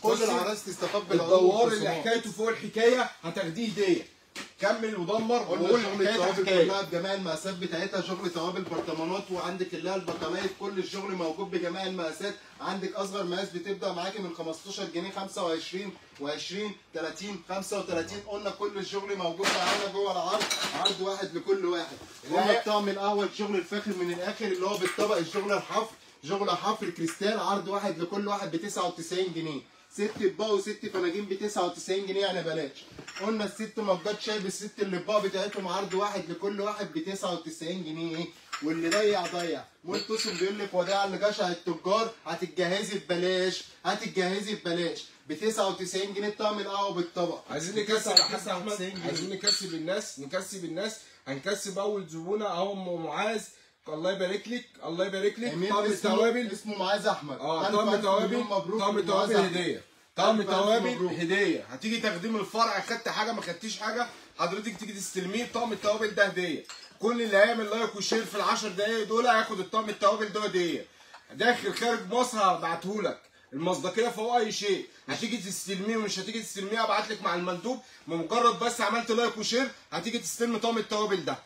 كل العرايس تستفاد بالعروض. الدوار اللي حكايته فوق الحكايه هتاخديه هديه. كمل ودمر وقول شغل التوابل كلها بجميع المقاسات بتاعتها، شغل توابل برطمانات. وعندك اللي هي البقلايط، كل الشغل موجود بجميع المقاسات. عندك اصغر مقاس بتبدا معاكي من 15 جنيه، 25 و20 30 35. قلنا كل الشغل موجود معانا جوه العرض، عرض واحد لكل واحد. قلنا الطقم الاول شغل الفاخر من الاخر اللي هو بالطبق، الشغل الحفر، شغل حفر كريستال. عرض واحد لكل واحد ب 99 جنيه. 6 اطباق و6 فناجين ب 99 جنيه يعني بلاش. قلنا الست مجات شاي بالست الاطباق بتاعتهم عرض واحد لكل واحد ب 99 جنيه. واللي ضيع ضيع. مول توسن بيقول لك وداع لجشع التجار، هتتجهزي ببلاش، هتتجهزي ببلاش ب 99 جنيه الطقم القهوه بالطبق. عايزين نكسب يا حسن احمد، عايزين نكسب الناس، نكسب الناس. هنكسب اول زبونه اهو ام معاذ، الله يبارك لك، الله يبارك لك. طقم التوابل اسمه معاذ احمد. طقم توابل، طقم توابل هديه، طقم توابل هديه. هتيجي تاخديه من الفرع، خدت حاجه ما خدتيش حاجه، حضرتك تيجي تستلميه. طقم التوابل ده هديه. كل اللي هيعمل لايك وشير في ال10 دقايق دول هياخد الطقم التوابل ده هديه. داخل خارج مصر هبعتهولك، المصداقيه فوق اي شيء. هتيجي تستلميه ومش هتيجي تستلميه هبعت لك مع المندوب. بمجرد بس عملت لايك وشير هتيجي تستلمي طقم التوابل ده.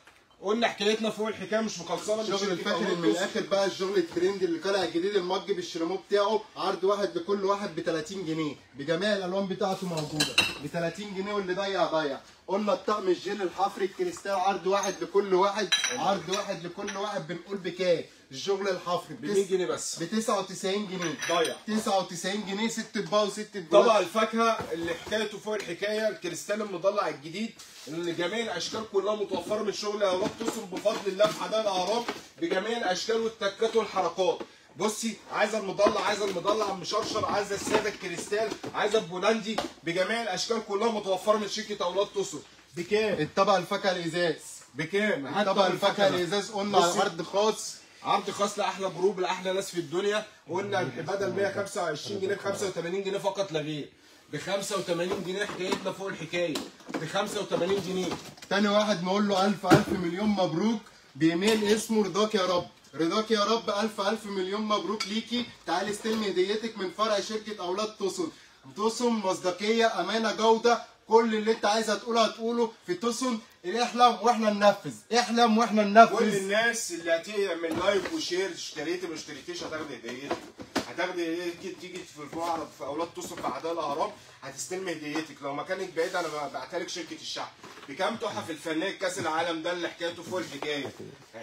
قلنا حكايتنا فوق الحكايه مش مخلصانه. الشغل الفاخر من الاخر بقى، الشغل الترند اللي طالع الجديد، المج بالشريمو بتاعه عرض واحد لكل واحد ب 30 جنيه بجميع الالوان بتاعته موجوده ب 30 جنيه، واللي ضيع. قلنا الطقم الجيل الحفري الكريستال عرض واحد لكل واحد، عرض واحد لكل واحد. بنقول بكام؟ الشغل الحفري ب 100 جنيه بس، ب 99 جنيه ضيع 99 جنيه 6 اطباق و6 اطباق. طبق الفاكهه اللي حكايته فوق الحكايه، الكريستال المضلع الجديد اللي جميع الاشكال كلها متوفره من شغل اولاد توسن بفضل الله في حدائق الاهرام بجميع الاشكال والتكات والحركات. بصي، عايزه المضلع المشرشر، عايزه الساده الكريستال، عايزه البولندي، بجميع الاشكال كلها متوفره من شركه اولاد توسن. بكام؟ الطبق الفاكهه الازاز بكام؟ طبق الفاكهه الازاز قلنا على عرض خاص، عرض خاص لاحلى جروب لاحلى ناس في الدنيا. قلنا بدل 125 جنيه ب 85 جنيه فقط لا غير. ب 85 جنيه حكايتنا فوق الحكايه، ب 85 جنيه. تاني واحد نقول له ألف مليون مبروك بإيميل اسمه رضاك يا رب. رضاك يا رب، ألف مليون مبروك ليكي. تعالي استلمي هديتك من فرع شركة أولاد توسن. توسن مصداقية، أمانة، جودة، كل اللي أنت عايزة تقوله هتقوله في توسن. احلم واحنا ننفذ، احلم واحنا ننفذ. كل الناس اللي هتعمل لايك وشير، اشتريتي ما اشتريتيش هتاخدي هديتك. تيجي في المعرض في اولاد توسن في حدائق الاهرام هتستلمي هديتك. لو مكانك بعيد انا بعتها لك شركه الشحن. بكام تحف الفنيه كاس العالم ده اللي حكايته فوق الحكايه.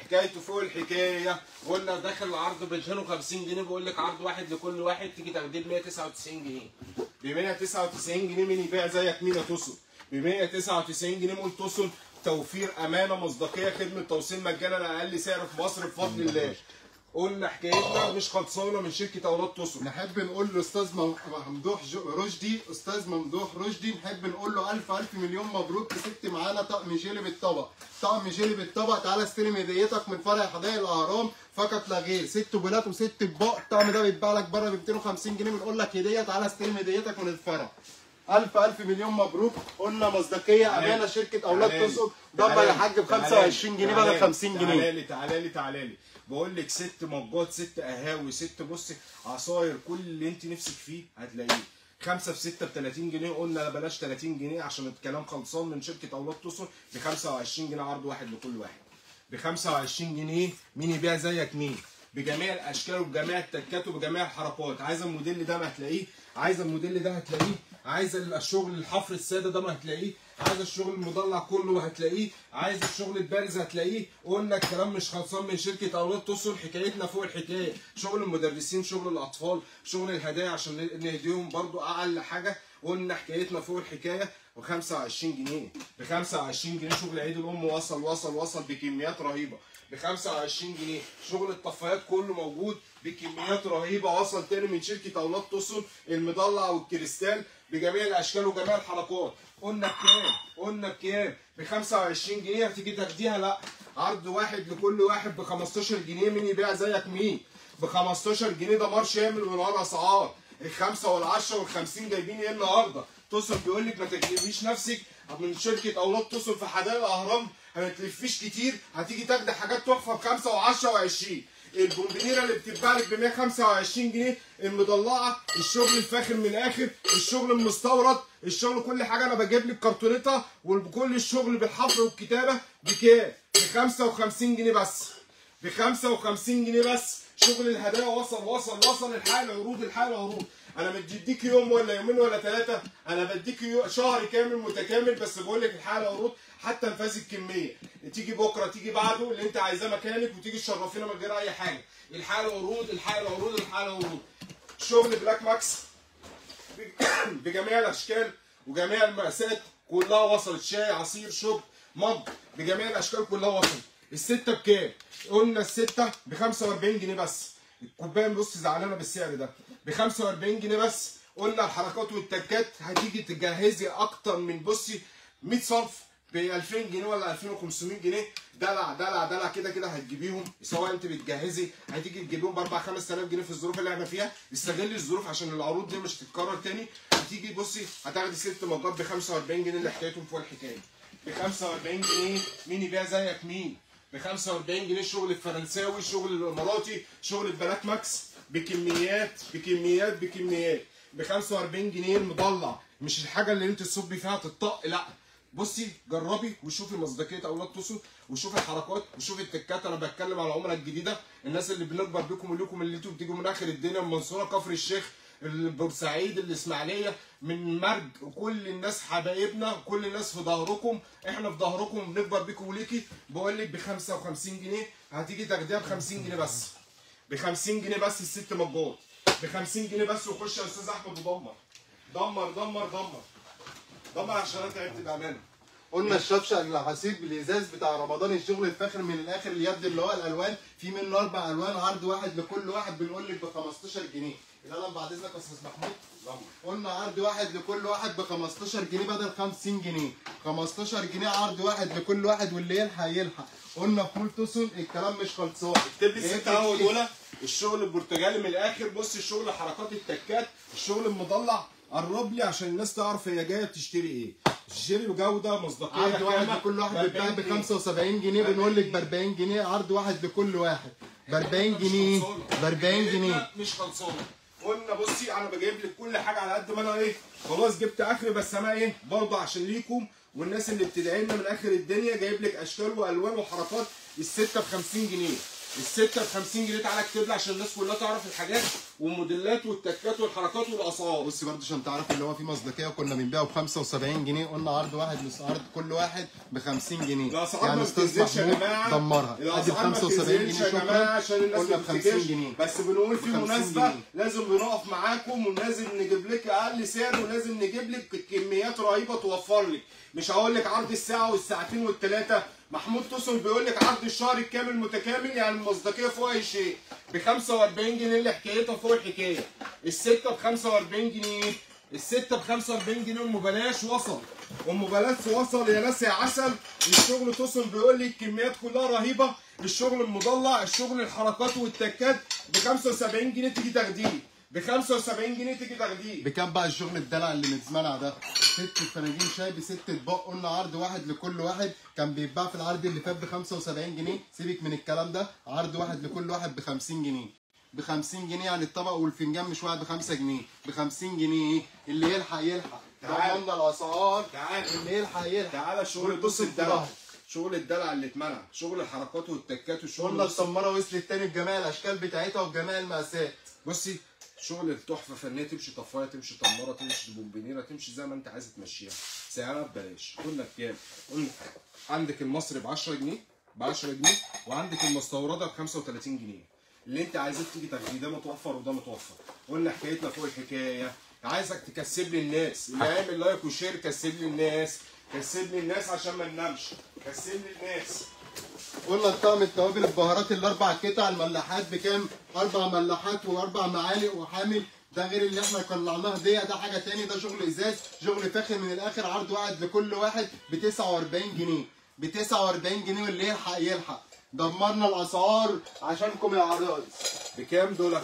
حكايته فوق الحكايه. قلنا داخل العرض ب 250 جنيه، بقول لك عرض واحد لكل واحد، تيجي تاخديه ب 199 جنيه. ب 199 جنيه مين يبيع زيك مين يا توسن؟ ب 199 جنيه مول توسن. توفير، امانه، مصداقيه، خدمه توصيل مجانا، اقل سعر في مصر بفضل الله. قلنا حكايتنا مش خلصانه من شركه اولاد توسن. نحب نقول لاستاذ ممدوح رشدي، استاذ ممدوح رشدي، نحب نقول له ألف مليون مبروك. كسبت معانا طقم جيلي بالطبق، طقم جيلي بالطبق. تعالى استلم هديتك من فرع حدائق الاهرام فقط لا غير. 6 بولات و6 اطباق. الطقم ده بيتباع لك بره ب 250 جنيه، بنقول لك هديه. تعالى استلم هديتك من الفرع. ألف مليون مبروك. قلنا مصداقية، أمانة، شركة أولاد توسن. ضمن يا حاج ب 25 جنيه بدل 50 جنيه. تعالى لي بقول لك 6 مجات، 6 قهاوي، 6 بصي عصاير، كل اللي انت نفسك فيه هتلاقيه. 5 في 6 ب 30 جنيه. قلنا بلاش 30 جنيه عشان الكلام خلصان من شركة أولاد توسن. ب 25 جنيه عرض واحد لكل واحد. ب 25 جنيه مين يبيع زيك مين؟ بجميع الاشكال وبجميع التكات وبجميع الحركات. عايزه الموديل ده ما هتلاقيه، عايزه الموديل ده هتلاقيه، عايزه الشغل الحفر الساده ده ما هتلاقيه، عايزه الشغل المضلع كله هتلاقيه، عايزه الشغل البارز هتلاقيه. قلنا الكلام مش خلصان من شركه اولاد توسن. حكايتنا فوق الحكايه، شغل المدرسين، شغل الاطفال، شغل الهدايا عشان نهديهم برضو اقل حاجه. قلنا حكايتنا فوق الحكايه ب 25 جنيه. ب 25 جنيه شغل عيد الام وصل بكميات رهيبه. ب 25 جنيه شغل الطفايات كله موجود بكميات رهيبه. وصل تاني من شركه اولاد توسن المضلع والكريستال بجميع الاشكال وجميع الحركات. قلنا بكام؟ ب 25 جنيه هتيجي تاخديها؟ لا، عرض واحد لكل واحد ب 15 جنيه. مين يبيع زيك مين؟ ب 15 جنيه ده مارش يعمل من ورا اسعار. الخمسه والعشره والخمسين جايبين ايه النهارده؟ توسن بيقول لك ما تكلفيش نفسك من شركه اولاد توسن في حدائق الاهرام، ما تلفيش كتير، هتيجي تاخدي حاجات تحفه ب 5 و10 و20. البومبنيره اللي بتتباع لك ب 125 جنيه، المضلعه، الشغل الفاخر من الاخر، الشغل المستورد، الشغل كل حاجه انا بجيب لك كرتونتها، وكل الشغل بالحفر والكتابه بكام؟ ب 55 جنيه بس. ب 55 جنيه بس. شغل الهدايا وصل. الحق العروض. انا مديك يوم ولا يومين ولا 3، انا بديك شهر كامل متكامل. بس بقول لك الحق العروض حتى نفاذ الكميه. تيجي بكره، تيجي بعده، اللي انت عايزاه مكانك، وتيجي تشرفينا من غير اي حاجه. الحق العروض. شغل بلاك ماكس بجميع الاشكال وجميع المقاسات كلها وصلت. شاي، عصير، شوب، مج، بجميع الاشكال كلها وصلت. السته بكام؟ قلنا السته ب 45 جنيه بس. الكوبايه بص زعلانه بالسعر ده ب 45 جنيه بس. قلنا الحركات والتكات هتيجي تجهزي اكتر من بصي 100 صنف ب 2000 جنيه ولا 2500 جنيه. دلع كده هتجيبيهم. سواء انت بتجهزي هتيجي تجيبيهم ب 4 5000 جنيه في الظروف اللي احنا فيها. استغلي الظروف عشان العروض دي مش هتتكرر تاني. هتيجي بصي هتاخدي 6 مجات ب 45 جنيه اللي حكايتهم فوق الحكايه. ب 45 جنيه مين يبيع زيك مين؟ ب 45 جنيه شغل الفرنساوي، شغل الاماراتي، شغل البلاك ماكس بكميات. ب 45 جنيه المضلع، مش الحاجه اللي انت تصبي فيها تطق، لا. بصي جربي وشوفي مصداقيه اولاد توسن. وشوف الحركات وشوف التكات. انا بتكلم على العملاء الجديده، الناس اللي بنكبر بيكم وليكم، اللي انتوا بتيجوا من اخر الدنيا، من المنصوره، كفر الشيخ، بورسعيد، الاسماعيليه، من مرج، وكل الناس حبايبنا، كل الناس في ظهركم، احنا في ظهركم بنكبر بيكم وليكي. بقول لك ب 55 جنيه هتيجي تاخديها ب 50 جنيه بس، ب 50 جنيه بس الست مجات، ب 50 جنيه بس. وخش يا استاذ احمد ودمر دمر دمر دمر دمر عشان انا تعبت بامانه. قلنا الشفشق الحسيب الازاز بتاع رمضان، الشغل الفاخر من الاخر، اليد اللي هو الالوان، في منه 4 الوان، عرض واحد لكل واحد بنقول لك ب 15 جنيه. يلا بعد اذنك يا استاذ محمود. قلنا عرض واحد لكل واحد ب 15 جنيه بدل 50 جنيه، 15 جنيه عرض واحد لكل واحد، واللي يلحق يلحق. قلنا في مول توسن الكلام مش خلصان. اكتب لي الست اهو دول الشغل البرتغالي من الاخر. بص الشغل، حركات التكات، الشغل المضلع. قرب لي عشان الناس تعرف هي جايه بتشتري ايه. تشتري بجوده مصداقيه. عرض واحد لكل واحد بيتباع ب 75 جنيه، بنقول لك ب 40 جنيه، عرض واحد لكل واحد ب 40 جنيه، ب 40 جنيه. مش خلصانه. قلنا بصي انا بجيب لك كل حاجه على قد ما انا ايه، خلاص جبت اخري، بس انا ايه برضه عشان ليكم والناس اللي بتدعي لنا من اخر الدنيا، جايب لك اشكال والوان وحركات. السته ب 50 جنيه، السته ب 50 جنيه. تعالى اكتب لي عشان الناس كلها تعرف الحاجات والموديلات والتكات والحركات والاسعار. بصي برضه عشان تعرف اللي هو فيه مصداقيه، كنا بنبيعه ب 75 جنيه، قلنا عرض واحد عرض كل واحد ب 50 جنيه. الاسعار ما بتنزلش يا جماعه، دمرها. ادي ب 75 جنيه شكرا، عشان الناس قلنا ب 50 جنيه. بس بنقول في مناسبه لازم بنقف معاكم، ولازم نجيب لك اقل سعر، ولازم نجيب لك كميات رهيبه توفر لك. مش هقول لك عرض الساعه والساعتين والثلاثه. محمود توسن بيقول لك عرض الشهر الكامل متكامل، يعني المصداقيه فوق اي شيء، ب 45 جنيه اللي حكايتها فوق الحكايه. السته ب 45 جنيه، السته ب 45 جنيه. ومبلاش وصل، ومبلاش وصل يا ناس يا عسل. الشغل توسن بيقول لي الكميات كلها رهيبه. الشغل المضلع، الشغل الحركات والتكات ب 75 جنيه تيجي تاخديه، ب 75 جنيه تيجي تاخديه. بكام بقى الشغل الدلع اللي متزمنع ده؟ 6 فناجين شاي ب 6 اطباق، قلنا عرض واحد لكل واحد، كان بيتباع في العرض اللي فات ب 75 جنيه، سيبك من الكلام ده، عرض واحد لكل واحد ب 50 جنيه. ب 50 جنيه يعني الطبق والفنجان مش واحد ب 5 جنيه، ب 50 جنيه. اللي يلحق يلحق. تعال الاسعار، تعال اللي يلحق يلحق. تعالى شغل بص الدلع، شغل الدلع اللي اتمنع، شغل الحركات والتكات والشغل. قلنا السماره وصلت تاني بجميع الاشكال بتاعتها وبجميع المقاسات. بصي شغل التحفه فنيه، تمشي طفايه، تمشي تمره، تمشي بومبنيره، تمشي زي ما انت عايز تمشيها. سعرها ببلاش. قلنا بكام؟ قلنا عندك المصري ب 10 جنيه، ب 10 جنيه، وعندك المستورده ب 35 جنيه. اللي انت عايزاه تيجي تاخديه، ده متوفر وده متوفر. قلنا حكايتنا فوق الحكايه. عايزك تكسب لي الناس، اللي هيعمل لايك وشير كسب لي الناس، كسب لي الناس عشان ما ننامش، كسب لي الناس. قلنا الطقم التوابل البهارات الاربع قطع الملاحات بكام؟ 4 ملاحات و4 معالق وحامل، ده غير اللي احنا طلعناه هديه، ده حاجه تاني، ده شغل ازاز، شغل فاخر من الاخر. عرض واحد لكل واحد ب 49 جنيه، ب 49 جنيه، واللي يلحق يلحق. دمرنا الاسعار عشانكم يا عرايس. بكام دول؟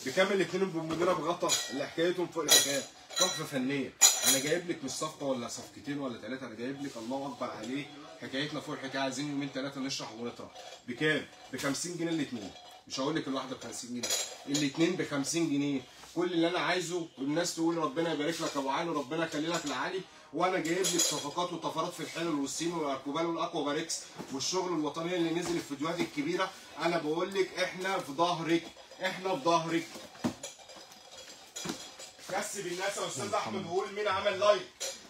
بكام الاثنين بالمديره بغطا اللي حكايتهم فوق الحكايه؟ تحفه فنيه. انا جايب لك مش صفقه ولا صفقتين ولا ثلاثه، انا جايب لك الله اكبر عليه حكايتنا فوق الحكايه. عايزين يومين ثلاثه نشرح ونطرح. بكام؟ ب 50 جنيه الاثنين. مش هقول لك الواحده ب 50 جنيه، الاثنين ب 50 جنيه. كل اللي انا عايزه والناس تقول ربنا يبارك لك يا ابو علي وربنا يخلي لك العالي. وانا جايب لك صفقات وطفرات في الحلل والصين والاركوبال والاكوا باركس والشغل الوطني اللي نزل الفيديوهات الكبيره. انا بقول لك احنا في ظهرك، احنا في ظهرك. كسب الناس يا استاذ احمد وقول مين عمل لايك،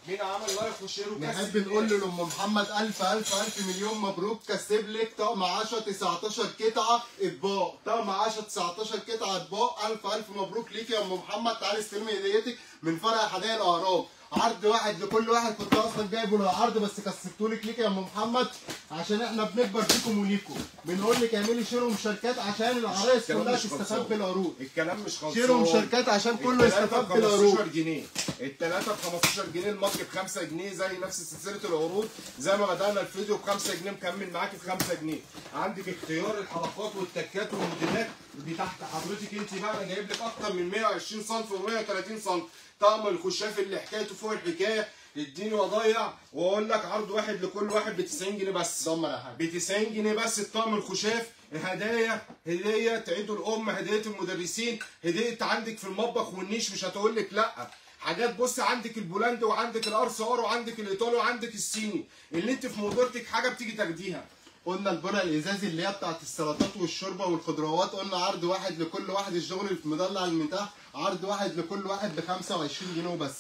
مين عمل لايك وشير وكسب. نحب نقول لام محمد الف الف الف مليون مبروك، كسب لك طقم 10 19 قطعه اطباق، طقم 10 19 قطعه اطباق. الف الف مبروك ليك يا ام محمد. تعالي استلمي هديتك من فرع حدائق الاهرام. عرض واحد لكل واحد، كنت اصلا جايبه للعرض بس كسبتهولك ليك يا ام محمد، عشان احنا بنكبر بيكم وليكم. بنقول لك اعملي شير ومشاركات عشان العرايس كلها تستفاد بالعروض. الكلام مش خلصان. شير ومشاركات عشان كله يستفاد بالعروض. 15 جنيه، الثلاثه ب 15 جنيه، المج ب 5 جنيه زي نفس سلسله العروض. زي ما بدانا الفيديو ب 5 جنيه مكمل معاكي ب 5 جنيه. عندك اختيار الحلقات والتكات والموديلات دي تحت حضرتك انت بقى. انا جايب لك اكتر من 120 سم و130 سم. طقم الخشاف اللي حكايته فوق الحكايه. اديني واضيع واقول لك عرض واحد لكل واحد ب 90 جنيه بس. دمر يا حاج. ب 90 جنيه بس الطقم الخشاف. هدايا، هديه تعيد الام، هديه المدرسين، هديه عندك في المطبخ والنيش، مش هتقول لك لا. حاجات بص، عندك البولند وعندك الار سي ار وعندك الايطالي وعندك الصيني. اللي انت في مقدرتك حاجه بتيجي تاخديها. قلنا البرة الازازي اللي هي بتاعت السلطات والشوربه والخضروات، قلنا عرض واحد لكل واحد. الشغل المدلع المتاح عرض واحد لكل واحد ب 25 جنيه وبس،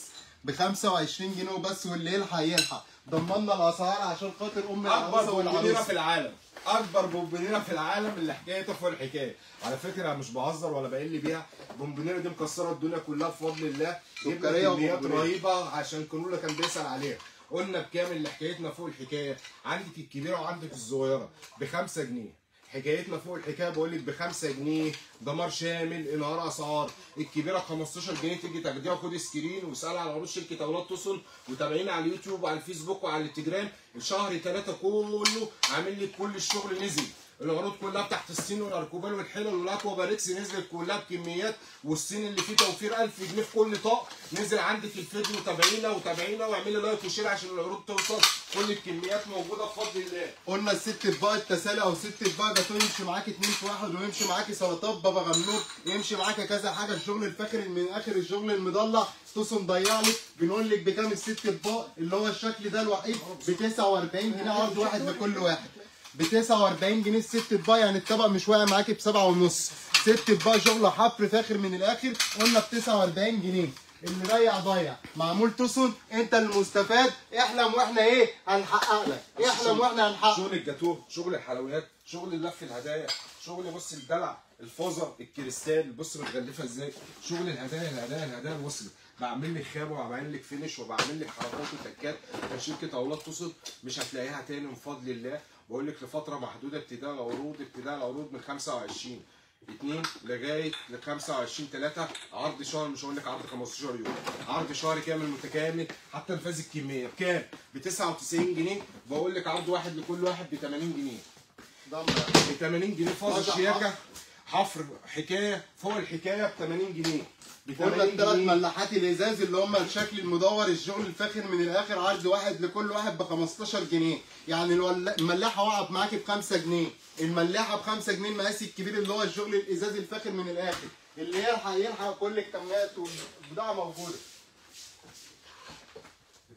ب 25 جنيه وبس، واللي يلحق يلحق. ضمننا الاسعار عشان خاطر ام العروسه اكبر بومبونيره والعروسه. في العالم، اكبر بومبونيره في العالم اللي حكايتها فوق الحكايه. على فكره انا مش بهزر ولا بقل بيها، البومبونيره دي مكسره الدنيا كلها بفضل الله. سكريه كميات وبومبونيرة. رهيبه عشان كنوله كان بيسال عليها. قلنا بكام اللي حكايتنا فوق الحكايه؟ عندك الكبيره وعندك الصغيره ب 5 جنيه. حكايتنا فوق الحكايه بقول لك ب 5 جنيه، دمار شامل، انهار اسعار. الكبيره 15 جنيه، تيجي تاخديها خد سكرين واسال على عروض شركه اولاد توصل، وتابعينا على اليوتيوب وعلى الفيسبوك وعلى التليجرام. الشهر 3 كله عامل لك كل الشغل نزل. العروض كلها بتاعت الصين والاركوبال والحلل والاكوا باركس نزلت كلها بكميات، والصين اللي فيه توفير 1000 جنيه في كل طقم نزل عندك الفيديو. تابعينا واعملي لايك وشير عشان العروض توصل. كل الكميات موجوده بفضل الله. قلنا الست اطباق التسالي او ست اطباق جاتوه يمشي معاكي 2 في 1، ويمشي معاكي سلطات بابا غنوج، يمشي معاكي كذا حاجه. الشغل الفاخر من اخر الشغل المضلع توصل مضيع لك. بنقول لك بكام الست اطباق اللي هو الشكل ده الوحيد؟ ب 49 جنيه عرض واحد لكل واحد، ب 49 جنيه الست اطباق. يعني الطبق مش واقع معاكي ب 7.5. ست اطباق شغل حفر فاخر من الاخر، قلنا ب 49 جنيه. اللي ضيع ضيع، معمول توصل، انت المستفاد. احلم واحنا ايه هنحقق لك، احلم واحنا هنحقق. شغل الجاتوه، شغل الحلويات، شغل لف الهدايا، شغل بص الدلع، الفازه، الكريستال، بص متغلفه ازاي. شغل الهدايا وصلت. بعمل لك خامه وبعمل لك فينش وبعمل لك حركات وتكات. شركه اولاد توصل مش هتلاقيها تاني من فضل الله. بقول لك لفتره محدوده، ابتداء العروض من 25/2 لغايه ل 25/3. عرض شهر، مش هقول لك عرض 15 يوم، عرض شهر كامل متكامل. حتى نفاذ الكميه بكام؟ ب 99 جنيه. بقول لك عرض واحد لكل واحد ب 80 جنيه. ب 80 جنيه فاز شياكه حفر حكايه فوق الحكايه ب 80 جنيه. قلنا الثلاث ملاحات الازاز اللي هم الشكل المدور، الشغل الفاخر من الاخر، عرض واحد لكل واحد ب 15 جنيه. يعني الملاحه وقعت معاكي ب 5 جنيه، الملاحه ب 5 جنيه المقاس الكبير اللي هو الشغل الازاز الفاخر من الاخر. اللي يلحق كل الكميات والبضاعه موجوده.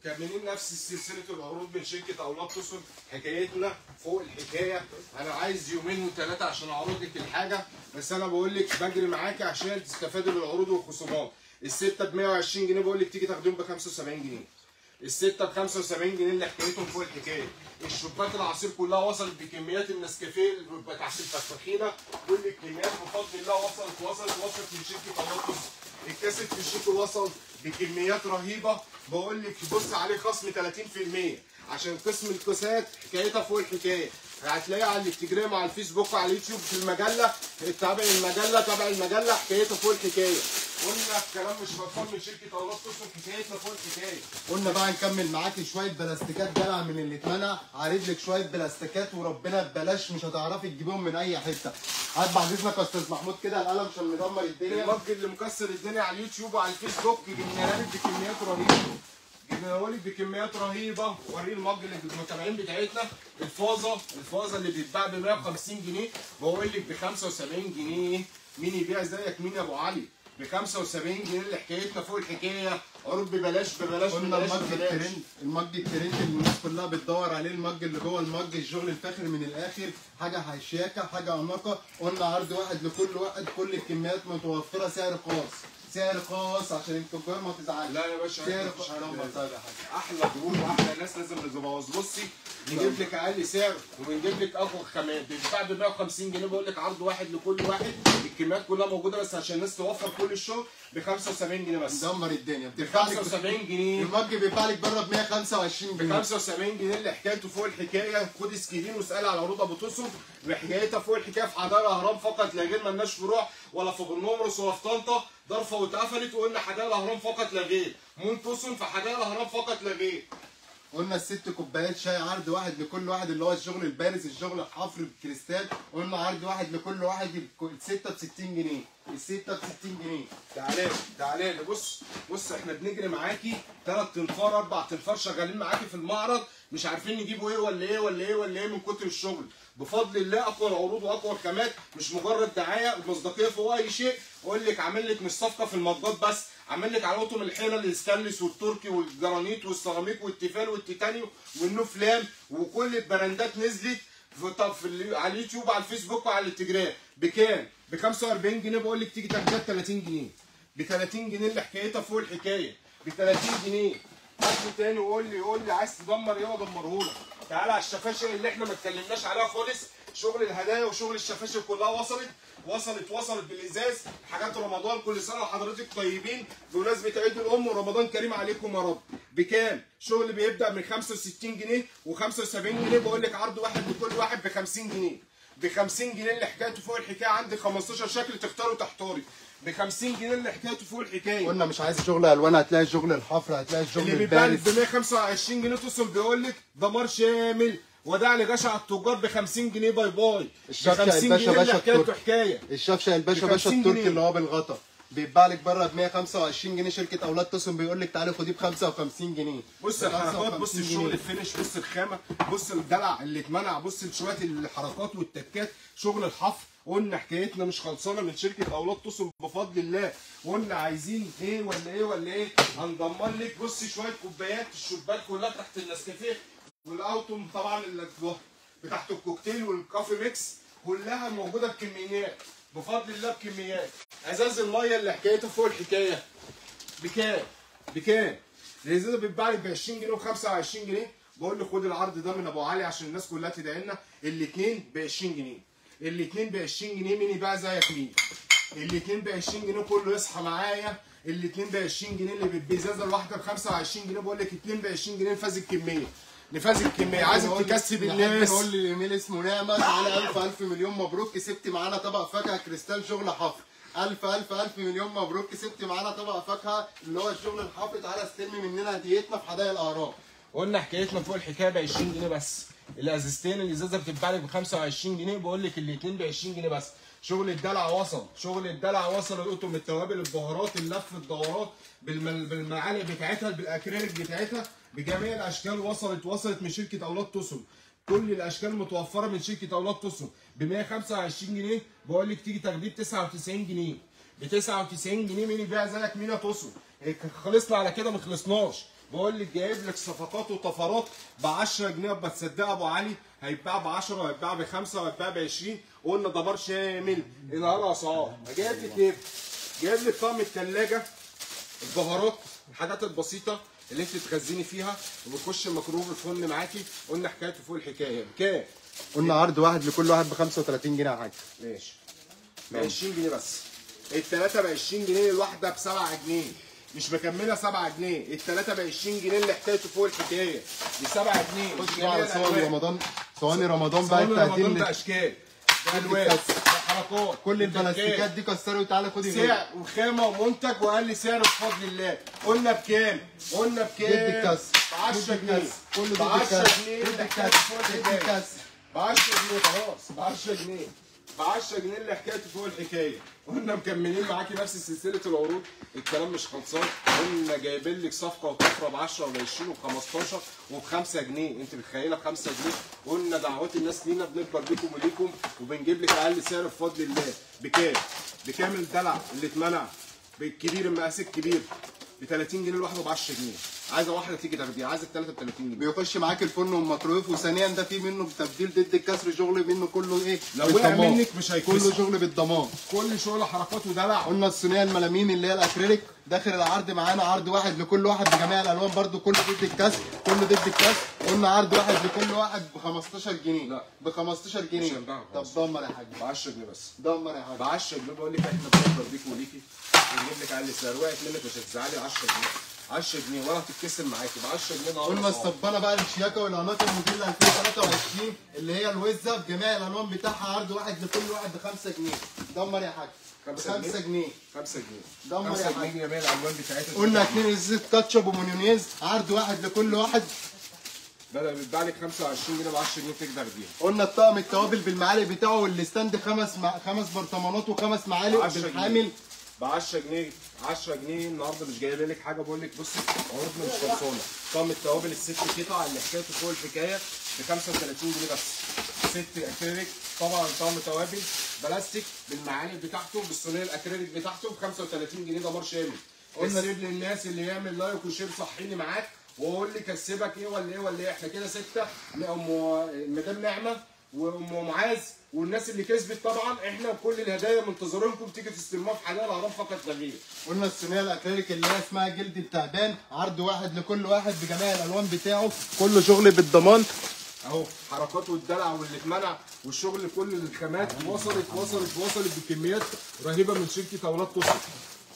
مكملين نفس سلسله العروض من شركه اولاد توصل. حكايتنا فوق الحكايه. انا عايز يومين و3 عشان اعرض لك الحاجه، بس انا بقول لك بجري معاكي عشان تستفادي من العروض والخصومات. السته ب 120 جنيه، بقول لك تيجي تاخديهم ب 75 جنيه. السته ب 75 جنيه اللي حكايتهم فوق الحكايه. الشوبات العصير كلها وصلت بكميات النسكافيه بتاعت الفخفخينه. كل الكميات بفضل الله وصلت من شركه اولاد توصل. الكاسيت في الشيك وصل بكميات رهيبه. بقول لك بص عليه خصم 30% عشان قسم الكاسات حكايتها فوق الحكايه. هتلاقيها على الانستجرام وعلى الفيسبوك وعلى اليوتيوب في المجله. تابع المجله حكايتها فوق الحكايه. قلنا الكلام مش بطال من شركه اولاد توصل، حكايتنا فوق الحكايه. قلنا بقى نكمل معاكي شويه بلاستيكات دلع من اللي اتمنع. عارض لك شويه بلاستيكات وربنا ببلاش، مش هتعرفي تجيبهم من اي حته. هات بعد اذنك يا استاذ محمود كده القلم عشان ندمر الدنيا. المج اللي مكسر الدنيا على اليوتيوب وعلى الفيسبوك جبناها لك بكميات رهيبه. وريه المج اللي المتابعين بتاعتنا. الفازه اللي بتتباع ب 150 جنيه، بقول لك ب 75 جنيه. مين يبيع زيك؟ مين يا ابو علي؟ ب 75 جنيه اللي حكايتنا فوق الحكايه. عروض ببلاش. قلنا المج الترند اللي الناس كلها بتدور عليه، المج اللي جوه المج، الشغل الفاخر من الاخر، حاجه شياكه، حاجه اناقه. قلنا عرض واحد لكل واحد، كل الكميات متوفره، سعر خاص عشان التجار ما تزعلش. لا يا باشا، سعر خاص. احلى جروب واحلى ناس لازم نبوظ. بصي نجيب لك اقل سعر ونجيب لك اقوى خامات. بتتباع ب 150 جنيه، بقول لك عرض واحد لكل واحد. الكميات كلها موجوده، بس عشان الناس توفر كل الشغل ب 75 جنيه بس. ندمر الدنيا. ب 75 جنيه. المج بيدفع لك بره ب 125 جنيه. ب 75 جنيه اللي حكايته فوق الحكايه. خد سكرين واسال على عروض ابو توصل بحكايتها فوق الحكايه. في حدائق الاهرام فقط لا غير، مالناش فروع ولا في بنمرس ولا في طنطا. ضرفه واتقفلت. وقلنا حدائق الاهرام فقط لا غير. مول توصل في حدائق الاهرام فقط لا غير. قلنا الست كوبايات شاي عرض واحد لكل واحد، اللي هو الشغل البارز، الشغل الحفر بالكريستال. قلنا عرض واحد لكل واحد، السته ب 60 جنيه. السته ب 60 جنيه. تعالى لي. بص احنا بنجري معاكي 3 تنفار 4 تنفار شغالين معاكي في المعرض، مش عارفين نجيبوا ايه ولا ايه من كتر الشغل. بفضل الله اقوى العروض واقوى الخامات، مش مجرد دعايه. المصداقيه فوق اي شيء. اقول لك عامل لك مش صفقه في المطبات بس، عامل لك على اطقم الحيله الستانلس والتركي والجرانيت والسيراميك والتيفال والتيتانيوم والنوفلام، وكل البراندات نزلت على اليوتيوب وعلى الفيسبوك وعلى الانستجرام. بكام؟ ب 45 جنيه. بقول لك تيجي تاخدها ب 30 جنيه. ب 30 جنيه اللي حكايتها فوق الحكايه. ب 30 جنيه. حد تاني يقول لي عايز تدمر ايه وادمره لك. تعالى على الشفاشة اللي احنا ما اتكلمناش عليها خالص. شغل الهدايا وشغل الشفاشة كلها وصلت بالازاز. حاجات رمضان، كل سنه وحضرتك طيبين بمناسبه عيد الام ورمضان كريم عليكم يا رب. بكام؟ شغل بيبدا من 65 جنيه و75 جنيه. بقول لك عرض واحد لكل واحد ب 50 جنيه. ب 50 جنيه اللي حكايته فوق الحكايه. عندي 15 شكل تختاروا تحتاري. ب 50 جنيه اللي حكايته فوق الحكايه. قلنا مش عايز شغل الوان، هتلاقي شغل الحفر، هتلاقي الشغل اللي بيتباع البارز. ب 125 جنيه تصل بيقول لك دمار شامل. وداع لجشع التجار ب 50 جنيه. باي باي. الشفشه 50 الباشا جنيه اللي باشا حكايته التركي. حكايه. الشفشه الباشا ب باشا 50 التركي جنيه. اللي هو بالغطا بيتباع لك بره ب 125 جنيه. شركه اولاد تصم بيقول لك تعالي خديه ب 55 جنيه. بص الحركات، بص الشغل الفينش، بص الخامه، بص الدلع اللي اتمنع، بص شويه الحركات والتكات. شغل الحفر. قلنا حكايتنا مش خلصانه من شركه اولاد تصم بفضل الله. قلنا عايزين ايه ولا ايه هنضمن لك. بص شويه كوبايات الشباك كلها تحت النسكافيه والاوتوم طبعا اللي بتاعت الكوكتيل والكافي ميكس كلها موجوده بكميات بفضل الله بكميات. ازاز الميه اللي حكايته فوق الحكايه. بكام؟ الازازه بتتباع لك ب 20 جنيه و25 جنيه. بقول له خد العرض ده من ابو علي عشان الناس كلها تدعي لنا. الاثنين ب 20 جنيه. الاثنين ب 20 جنيه. مين يبيع زيك مين؟ الاثنين ب 20 جنيه. كله يصحى معايا. الاثنين ب 20 جنيه. اللي بالازازه الواحده ب 25 جنيه. بقول لك اثنين ب 20 جنيه. نفاذ الكميه. عايزك تكسب الناس. نقول لي ايميل اسمه نعمه. تعالى الف مليون مبروك، كسبت معانا طبق فاكهه كريستال شغل حفر. الف مليون مبروك، كسبت معانا طبق فاكهه اللي هو الشغل الحفر. تعالى استلمي مننا هديتنا في حدائق الاهرام. قلنا حكايتنا فوق الحكايه ب 20 جنيه بس. الازازتين الازازه بتتباع لك ب 25 جنيه. بقول لك الاثنين ب 20 جنيه بس. شغل الدلع وصل. القطم، التوابل، البهارات، اللف، الدورات، بالمعالق بتاعتها، بالاكريليك بتاعتها، بجميع الاشكال. وصلت من شركه اولاد تصل. كل الاشكال متوفره من شركه اولاد تصل ب 125 جنيه. بقول لك تيجي تاخديه ب 99 جنيه. ب 99 جنيه. مين يبيع زيك مين يا تصل؟ خلصنا على كده؟ ما خلصناش. بقول لك جايب لك صفقات وطفرات ب 10 جنيه. بتصدق ابو علي هيتباع ب 10 وهيتباع ب 5 وهيتباع ب 20. قلنا دمار شامل. النهارده اسعار. جايب لك ايه؟ جايب لك طقم الثلاجه، البهارات، الحاجات البسيطه اللي انت تخزني فيها وبتخش الميكرويف الفرن معاكي. قلنا حكايته فوق الحكايه. بكام؟ قلنا عرض واحد لكل واحد ب 35 جنيه يا حاج. ماشي. ب 20 جنيه بس. الثلاثه ب 20 جنيه. الواحده ب 7 جنيه. مش مكمله 7 جنيه. الثلاثه ب 20 جنيه اللي حكايته فوق الحكايه. ب 7 جنيه. خش بقى على صواني رمضان. صواني رمضان بقى رمضان باشكال الوان حركات. كل البلاستيكات دي كسري وتعالى خدي سعر وخامه ومنتج واقل سعر بفضل الله. قلنا بكام؟ ضد الكسر ب 10 جنيه. كله ب ضد 10 الكسر. جنيه. ضد الكسر. ب 10 جنيه خلاص. ب 10 جنيه. ب 10 جنيه اللي حكايته فوق الحكايه. قلنا مكملين معاكي نفس سلسله العروض. الكلام مش خلصان. قلنا جايبين لك صفقه وطفره ب 10 وب 20 وب 15 وب 5 جنيه. انت متخيله ب 5 جنيه؟ قلنا دعوات الناس لينا بنكبر بيكم وليكم وبنجيب لك اقل سعر بفضل الله. بكام الدلع اللي اتمنع بالكبير المقاس الكبير ب 30 جنيه الواحده ب 10 جنيه. عايزه واحده تيجي تاخديها. عايزه الثلاثه ب 30 جنيه. بيخش معاك الفرن والميكرويف. وثانيا ده في منه تبديل ضد الكسر. شغل منه كله ايه؟ لو وقع منك مش هيكسر. كله شغل بالضمان. كل شغل حركات ودلع. قلنا الصينيه الملامين اللي هي الاكريليك داخل العرض معانا. عرض واحد لكل واحد بجميع الالوان برده. كله ضد الكسر. قلنا عرض واحد لكل واحد ب 15 جنيه. لا ب 15 جنيه. طب دمر يا حاج. ب 10 جنيه بس. دمر يا حاج. ب 10 جنيه. بقول لك احنا بنكبر بيكم وليكي ونجيب لك اقل سعر. وقعت منك مش هتزعلي. 10 جنيه. 10 جنيه ولا هتتكسر معاكي. ب 10 جنيه النهارده. قلنا الصبانه بقى الشياكه والعناصر الموديل 2023 اللي هي الوزه بجميع الالوان بتاعها. عرض واحد لكل واحد ب 5 جنيه. دمر يا حاج. 5 جنيه. 5 جنيه. دمر يا 5 حاج. جنيه جميع الالوان بتاعتها. قلنا 2 ازازه كاتشب ومايونيز. عرض واحد لكل واحد. بدل بيتباع لك 25 جنيه ب 10 جنيه تقدر تجيبها. قلنا الطقم التوابل بالمعالق بتاعه والستاند خمس برطمانات وخمس معالق بالحامل ب 10 جنيه. 10 جنيه النهارده مش جايب لك حاجه. بقول لك بصي عروضنا مش خلصانه. طقم التوابل الست قطع اللي حكايته فوق الحكايه ب 35 جنيه بس. 6 اكريليك. طبعا طقم توابل بلاستيك بالمعالق بتاعته بالصينيه الاكريليك بتاعته ب 35 جنيه. دمار شامل. قلنا سيب للناس اللي يعمل لايك وشير صحيني معاك واقول لي كسبك ايه ولا ايه. احنا كده 6. مدام نعمه وام معاذ والناس اللي كسبت طبعا، احنا كل الهدايا منتظرينكم تيجي تستلموها في حدائق الاهرام فقط لا غير. قلنا الصينيه الاكريليك اللي هي اسمها جلد التعبان، عرض واحد لكل واحد بجميع الالوان بتاعه، كله شغل بالضمان اهو حركات والدلع واللي اتمنع والشغل كل الخامات وصلت بكميات رهيبه من شركه اولاد توسون.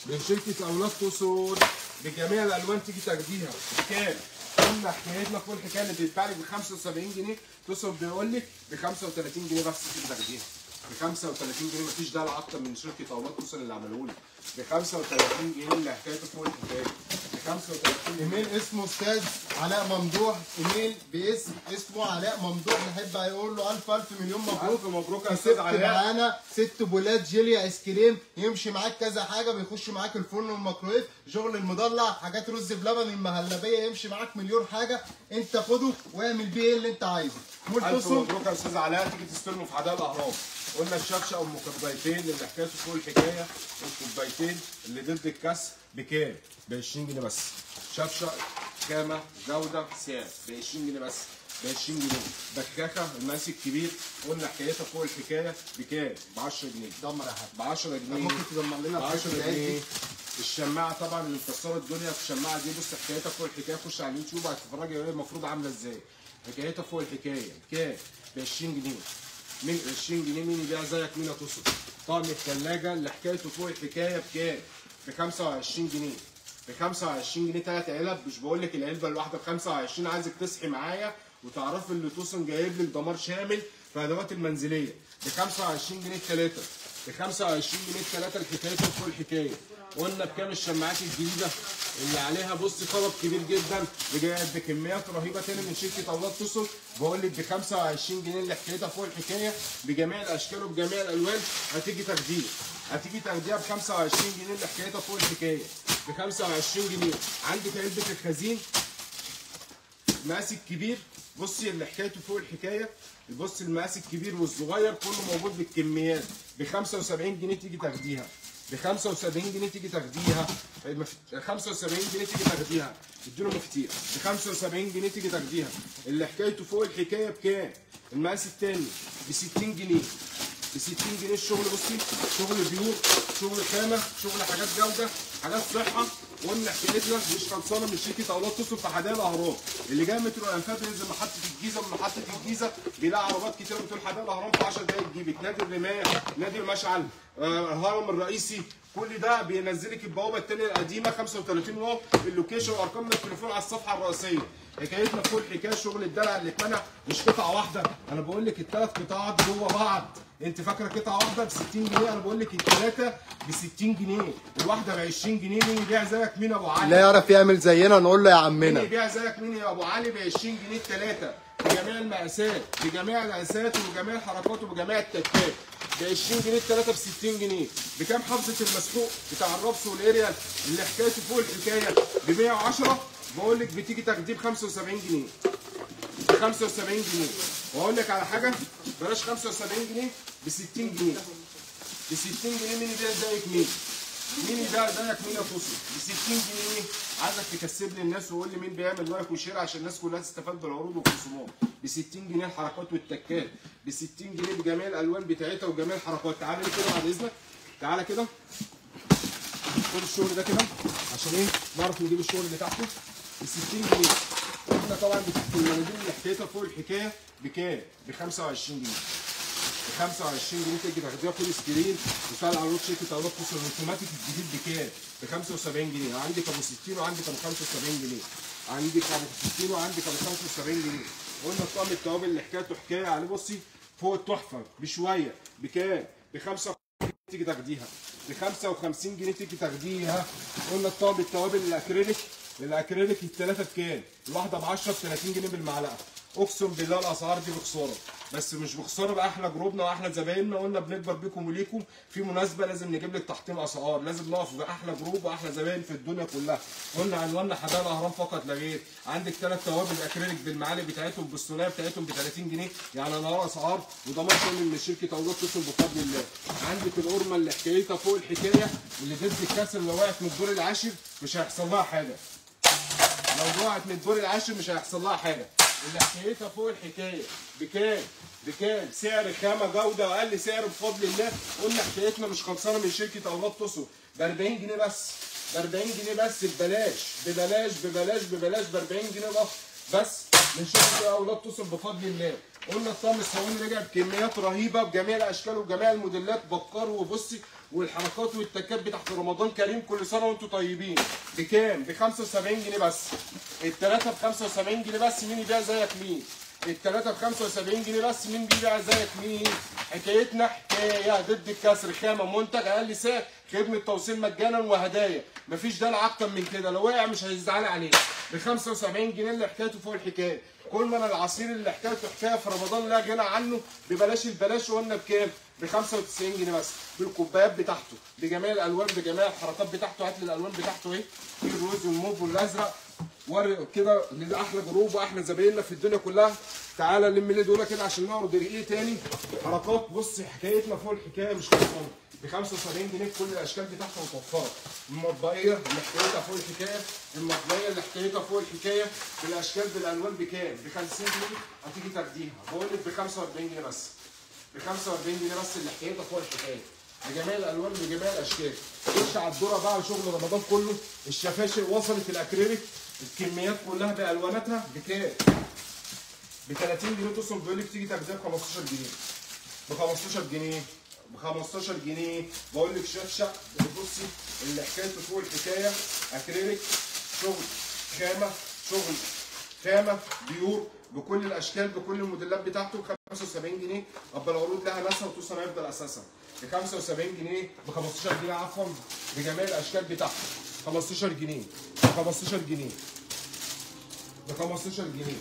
من شركه اولاد توسون بجميع الالوان تيجي تاخديها بكام؟ قلنا حكايتنا كل الحكايه اللي بتتباع لك ب 75 جنيه توصل بيقول لك ب 35 جنيه بس تيجي تاخديها. ب 35 جنيه مفيش دلع اكتر من شركه اولاد توسون اللي عملوه لك. ب 35 جنيه اللي حكايته فوق الحكايه. ب 35 جنيه. ايميل اسمه استاذ علاء ممدوح، ايميل باسم اسمه علاء ممدوح، نحب هيقول له الف مليون مبروك. الف مبروك يا استاذ علاء. معانا 6 بولات جيلي ايس كريم، يمشي معاك كذا حاجه، بيخش معاك الفرن والميكرويف، شغل المضلع، حاجات رز بلبن، المهلبيه، يمشي معاك مليون حاجه، انت خده واعمل بيه ايه اللي انت عايزه. الف مبروك يا استاذ علاء، تيجي تستلموا في حدائق الاهرام. قلنا الشفشه او الكوبايتين اللي حكايته فوق الحكايه، الكوبايتين اللي ضد الكاس بكام؟ ب 20 جنيه بس. شفشه خامه جوده سعر ب 20 جنيه بس، ب 20 جنيه. بكاكه المقاس الكبير قلنا حكايتها فوق الحكايه بكام؟ ب 10 جنيه. دمر يا حاج. ب 10 جنيه. ممكن تدمر لنا ب 10 جنيه. الشماعه طبعا اللي مكسره الدنيا، في الشماعه دي بص حكايتها فوق الحكايه، خش على اليوتيوب هتتفرجي عليها المفروض عامله ازاي. حكايتها فوق الحكايه بكام؟ ب 20 جنيه. من 20 جنيه مين يبيع زيك مين يا توصل؟ طقم الثلاجه اللي حكايته فوق الحكايه بكام؟ ب 25 جنيه. ب 25 جنيه 3 علب، مش بقول لك العلبه الواحده ب 25، عايزك تصحي معايا وتعرفي ان توصل جايب لك دمار شامل في الادوات المنزليه. ب 25 جنيه الثلاثه. ب 25 جنيه الثلاثه الحكايته فوق الحكايه. قلنا بكام الشماعات الجديده اللي عليها بص طلب كبير جدا بكميات رهيبه تاني من شركه اولاد توصل، بقول لك ب 25 جنيه اللي حكايتها فوق الحكايه بجميع الاشكال وبجميع الالوان هتيجي تاخديها. هتيجي تاخديها ب 25 جنيه اللي حكايتها فوق الحكايه. ب 25 جنيه. عندك علبه الخزين المقاس الكبير، بصي اللي حكايته فوق الحكايه، بص المقاس الكبير والصغير كله موجود بالكميات ب 75 جنيه تيجي تاخديها. ب 75 جنيه تيجي تاخديها. 75 جنيه تيجي تاخديها. اديله مفاتيح. ب 75 جنيه تيجي تاخديها. اللي حكايته فوق الحكايه بكام؟ المقاس الثاني ب 60 جنيه. ب 60 جنيه الشغل بصي، شغل بيور، شغل خامه، شغل حاجات جوده، حاجات صحه. وقلنا حكايتنا مش خلصانه من شركه اولاد توصل في حدائق الاهرام. اللي جاي مترو الانفاق ينزل محطه الجيزه، من محطه الجيزه بيلاقي عربات كتير بتقول حدائق الاهرام في 10 دقايق تجيبك. نادي الرمايه، نادي المشعل، الهرم الرئيسي، كل ده بينزلك البوابه الثانيه القديمه 35 واو، اللوكيشن وارقام التليفون على الصفحه الرئيسيه. حكايتنا فوق الحكايه شغل الدلع اللي اتمنع، مش قطعه واحده، انا بقول لك الثلاث قطاعات جوه بعض. انت فاكره قطعه واحده ب 60 جنيه، انا بقول لك الثلاثه ب 60 جنيه، الواحده ب 20 جنيه. مين يبيع زيك مين يا ابو علي؟ لا يعرف يعمل زينا نقول له يا عمنا. مين يبيع زيك مين يا ابو علي؟ ب 20 جنيه الثلاثه بجميع المقاسات، بجميع القاسات وبجميع الحركات وبجميع التكات. ب 20 جنيه الثلاثه ب 60 جنيه. بكام حافظه المسحوق بتاع الربس والاريال اللي حكايته فوق الحكايه ب 110، بقول لك بتيجي تاخديه ب 75 جنيه. ب 75 جنيه. واقول لك على حاجه، بلاش 75 جنيه، ب 60 جنيه. ب 60 جنيه مين يبيع زيك مين؟ مين يبيع زيك مين يا توصل؟ ب 60 جنيه. عايزك تكسب لي الناس وقول لي مين بيعمل لايك وشير عشان الناس كلها تستفاد بالعروض والخصومات. ب 60 جنيه الحركات والتكات. ب 60 جنيه بجميع الالوان بتاعتها وجميع الحركات. تعالى لي كده بعد اذنك. تعالى كده. خد الشغل ده كده عشان ايه؟ نعرف نجيب الشغل اللي تحته. ب 60 جنيه. احنا طبعا المناديل اللي حكايتها فوق الحكايه بكام؟ ب 25 جنيه. ب 25 جنيه تيجي تاخديها فول سكرين وسهل على الوش شركه اولاد توصل. الاوتوماتيك الجديد بكام؟ ب 75 جنيه. عندك ابو 60 وعندك ابو 75 جنيه. عندك ابو 60 وعندك ابو 75 جنيه. قلنا طقم التوابل اللي حكايته حكايه عليه بصي فوق التحفه بشويه بكام؟ ب 55 تيجي تاخديها. ب 55 جنيه تيجي تاخديها. قلنا الطقم التوابل الاكريليك الثلاثه بكام؟ الواحده ب 10 ب 30 جنيه بالمعلقه. اقسم بالله الاسعار دي بخساره، بس مش بخساره باحلى جروبنا واحلى زبايننا. قلنا بنكبر بيكم وليكم، في مناسبه لازم نجيب لك تحطيم اسعار، لازم نقف باحلى جروب واحلى زباين في الدنيا كلها. قلنا عنواننا حدائق الاهرام فقط لا غير. عندك ثلاث توابل اكريليك بالمعالق بتاعتهم بالصينيه بتاعتهم ب 30 جنيه، يعني نهار اسعار وضمان كامل من شركه اولاد توصل بفضل الله. عندك القرمه اللي حكايتها فوق الحكايه اللي ضد الكاس اللي وقعت من الدور العاشر مش هيحصل لها حاجه. لو وقعت من الدور العاشر مش هيحصل لها حاجه. اللي حكايتها فوق الحكايه بكام؟ بكام؟ سعر خامه جوده واقل سعر بفضل الله. قلنا حكايتنا مش خلصانه من شركه اولاد توسو ب 40 جنيه بس، ب 40 جنيه بس ببلاش ببلاش ببلاش ببلاش ب 40 جنيه بس من شركه اولاد توسو بفضل الله. قلنا الطقم الصواني رجع بكميات رهيبه بجميع الاشكال وجميع الموديلات، بكار وبصي والحركات والتكات بتاعت رمضان كريم، كل سنه وانتم طيبين. بكام؟ ب 75 جنيه بس. الثلاثه ب 75 جنيه بس. مين يبيع زيك مين؟ الثلاثه ب 75 جنيه بس. مين بيبيع زيك مين؟ حكايتنا حكايه ضد الكسر، خامه منتج اقل سعر، خدمه توصيل مجانا وهدايا، مفيش دلع اكتر من كده. لو وقع مش هيزعل عليه. ب 75 جنيه اللي حكايته فوق الحكايه. كل ما انا العصير اللي حكايته حكايه في رمضان لا غنى عنه ببلاش البلاش. وقلنا بكام؟ ب 95 جنيه بس، بالكوبايات بتاعته بجميع الالوان بجميع الحركات بتاعته. هات لي الالوان بتاعته اهي، في الروز والموف والازرق ورق كده لاحلى جروب واحلى زبايننا في الدنيا كلها. تعالى لم لي دول كده عشان نعرض ايه تاني حركات. بص حكايتنا فوق الحكايه مش خلصانه. ب 75 جنيه كل الاشكال بتاعتها متوفره. المطبقيه اللي حكايتها فوق الحكايه، المطبقيه اللي حكايتها فوق الحكايه بالاشكال بالالوان بكام؟ ب 50 جنيه هتيجي تاخديها. بقول لك ب 45 جنيه بس، ب 45 جنيه بس اللي حكايتها فوق الحكايه بجميع الالوان بجميع الاشكال. خش على الذره بقى شغل رمضان كله. الشفاشق وصلت الاكريليك الكميات كلها بالواناتها بكام؟ ب 30 جنيه. توصل بيقول لك تيجي تاخديها ب 15 جنيه، ب 15 جنيه، ب 15 جنيه. بقول لك شفشق بصي اللي حكايته فوق الحكايه اكريليك، شغل خامه، شغل خامه بيور بكل الاشكال بكل الموديلات بتاعته ب 75 جنيه. ابقى العروض لها ناسها وتوصل هيفضل اساسا ب 75 جنيه، ب 15 جنيه عفوا بجميع الاشكال بتاعته. 15 جنيه، ب 15 جنيه، ب 15 جنيه.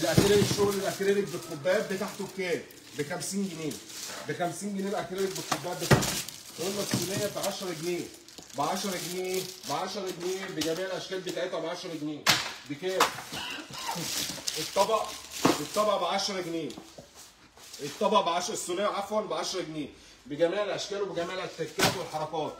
الاكريليك شغل الاكريليك بالكوبايات بتاعته بكام؟ ب 50 جنيه، ب 50 جنيه الاكريليك بالكوبايات بتاعته. قلنا الصينيه ب 10 جنيه، ب 10 جنيه، ب 10 جنيه بجميع الاشكال بتاعتها ب 10 جنيه. بكام؟ الطبق ب 10 جنيه، الطبق ب 10، الصينيه عفوا ب 10 جنيه بجميع الاشكال وبجميع التكات والحركات.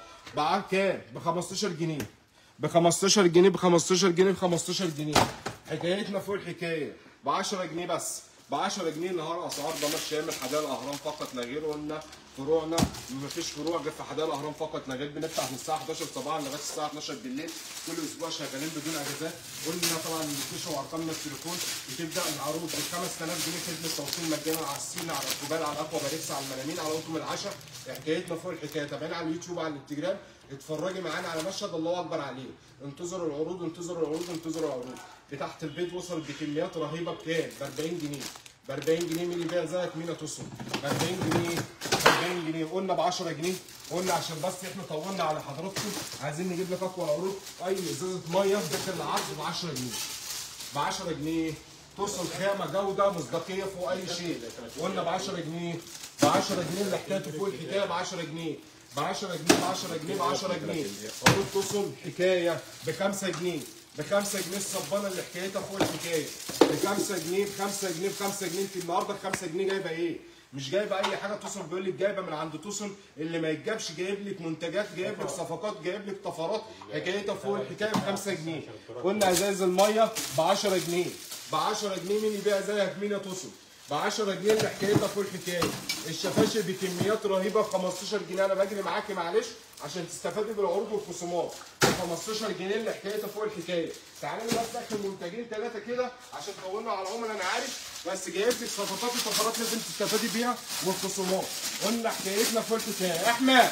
كام؟ ب 15 جنيه، ب 15 جنيه، ب 15 جنيه، ب 15 جنيه. حكايتنا فوق الحكايه ب 10 جنيه بس، ب 10 جنيه النهارده. اسعار دمار شامل حدائق الاهرام فقط لا غير. قلنا فروعنا مفيش فروع غير في حدائق الاهرام فقط لا غير. بنفتح من الساعه 11 صباحا لغايه الساعه 12 بالليل كل اسبوع، شغالين بدون اجازات. قلنا طبعا بتخشوا ارقامنا التليفون. بتبدا العروض ب 5000 جنيه خدمه توصيل مجانا على الصين، على الكوبال، على الاكوا باريكس، على الملامين، على اطقم العشاء. حكايتنا فوق الحكايه. تابعينا على اليوتيوب على الانستجرام، اتفرجي معانا على مشهد الله اكبر عليه. انتظروا العروض، انتظروا العروض، انتظروا العروض. بتاعت البيت وصلت بكميات رهيبه بكام؟ ب 40 جنيه، ب 40 جنيه. مين يبيع زيك مين يا توسو؟ ب 40 جنيه، ب 40 جنيه. قلنا ب 10 جنيه، قلنا عشان بس احنا طولنا على حضراتكم عايزين نجيب لك اقوى العروض. اي ازازه ميه داخل العرض ب 10 جنيه، ب 10 جنيه. توصل خامه جوده مصداقيه فوق اي شيء. قلنا ب 10 جنيه، ب 10 جنيه اللي حكايته فوق الحكايه ب 10 جنيه، ب 10 جنيه، ب 10 جنيه، ب 10 جنيه. عروض توصل حكايه ب 5 جنيه، ب 5 جنيه. الصبانه اللي حكايتها فوق الحكايه ب 5 جنيه، ب 5 جنيه، ب 5 جنيه. انت النهارده ب 5 جنيه جايبه ايه؟ مش جايبه اي حاجه. توصل بيقول لك جايبه من عند توصل اللي ما يتجابش، جايب لك منتجات، جايب لك صفقات، جايب لك طفرات. حكايتها فوق الحكايه ب 5 جنيه. قلنا ازاز الميه ب 10 جنيه، ب 10 جنيه. مين يبيع زيك مين يا توصل؟ ب 10 جنيه اللي حكايتها فوق الحكايه. الشفاشق بكميات رهيبه ب 15 جنيه. انا بجري معاكي معلش عشان تستفادي بالعروض والخصومات. ب 15 جنيه اللي حكايتها فوق الحكايه. تعالى لي بس اخر منتجين ثلاثه كده عشان طولنا على العملاء انا عارف، بس جايب لك صفقات وطفرات لازم تستفادي بيها والخصومات. قلنا حكايتنا فوق الحكايه. احمد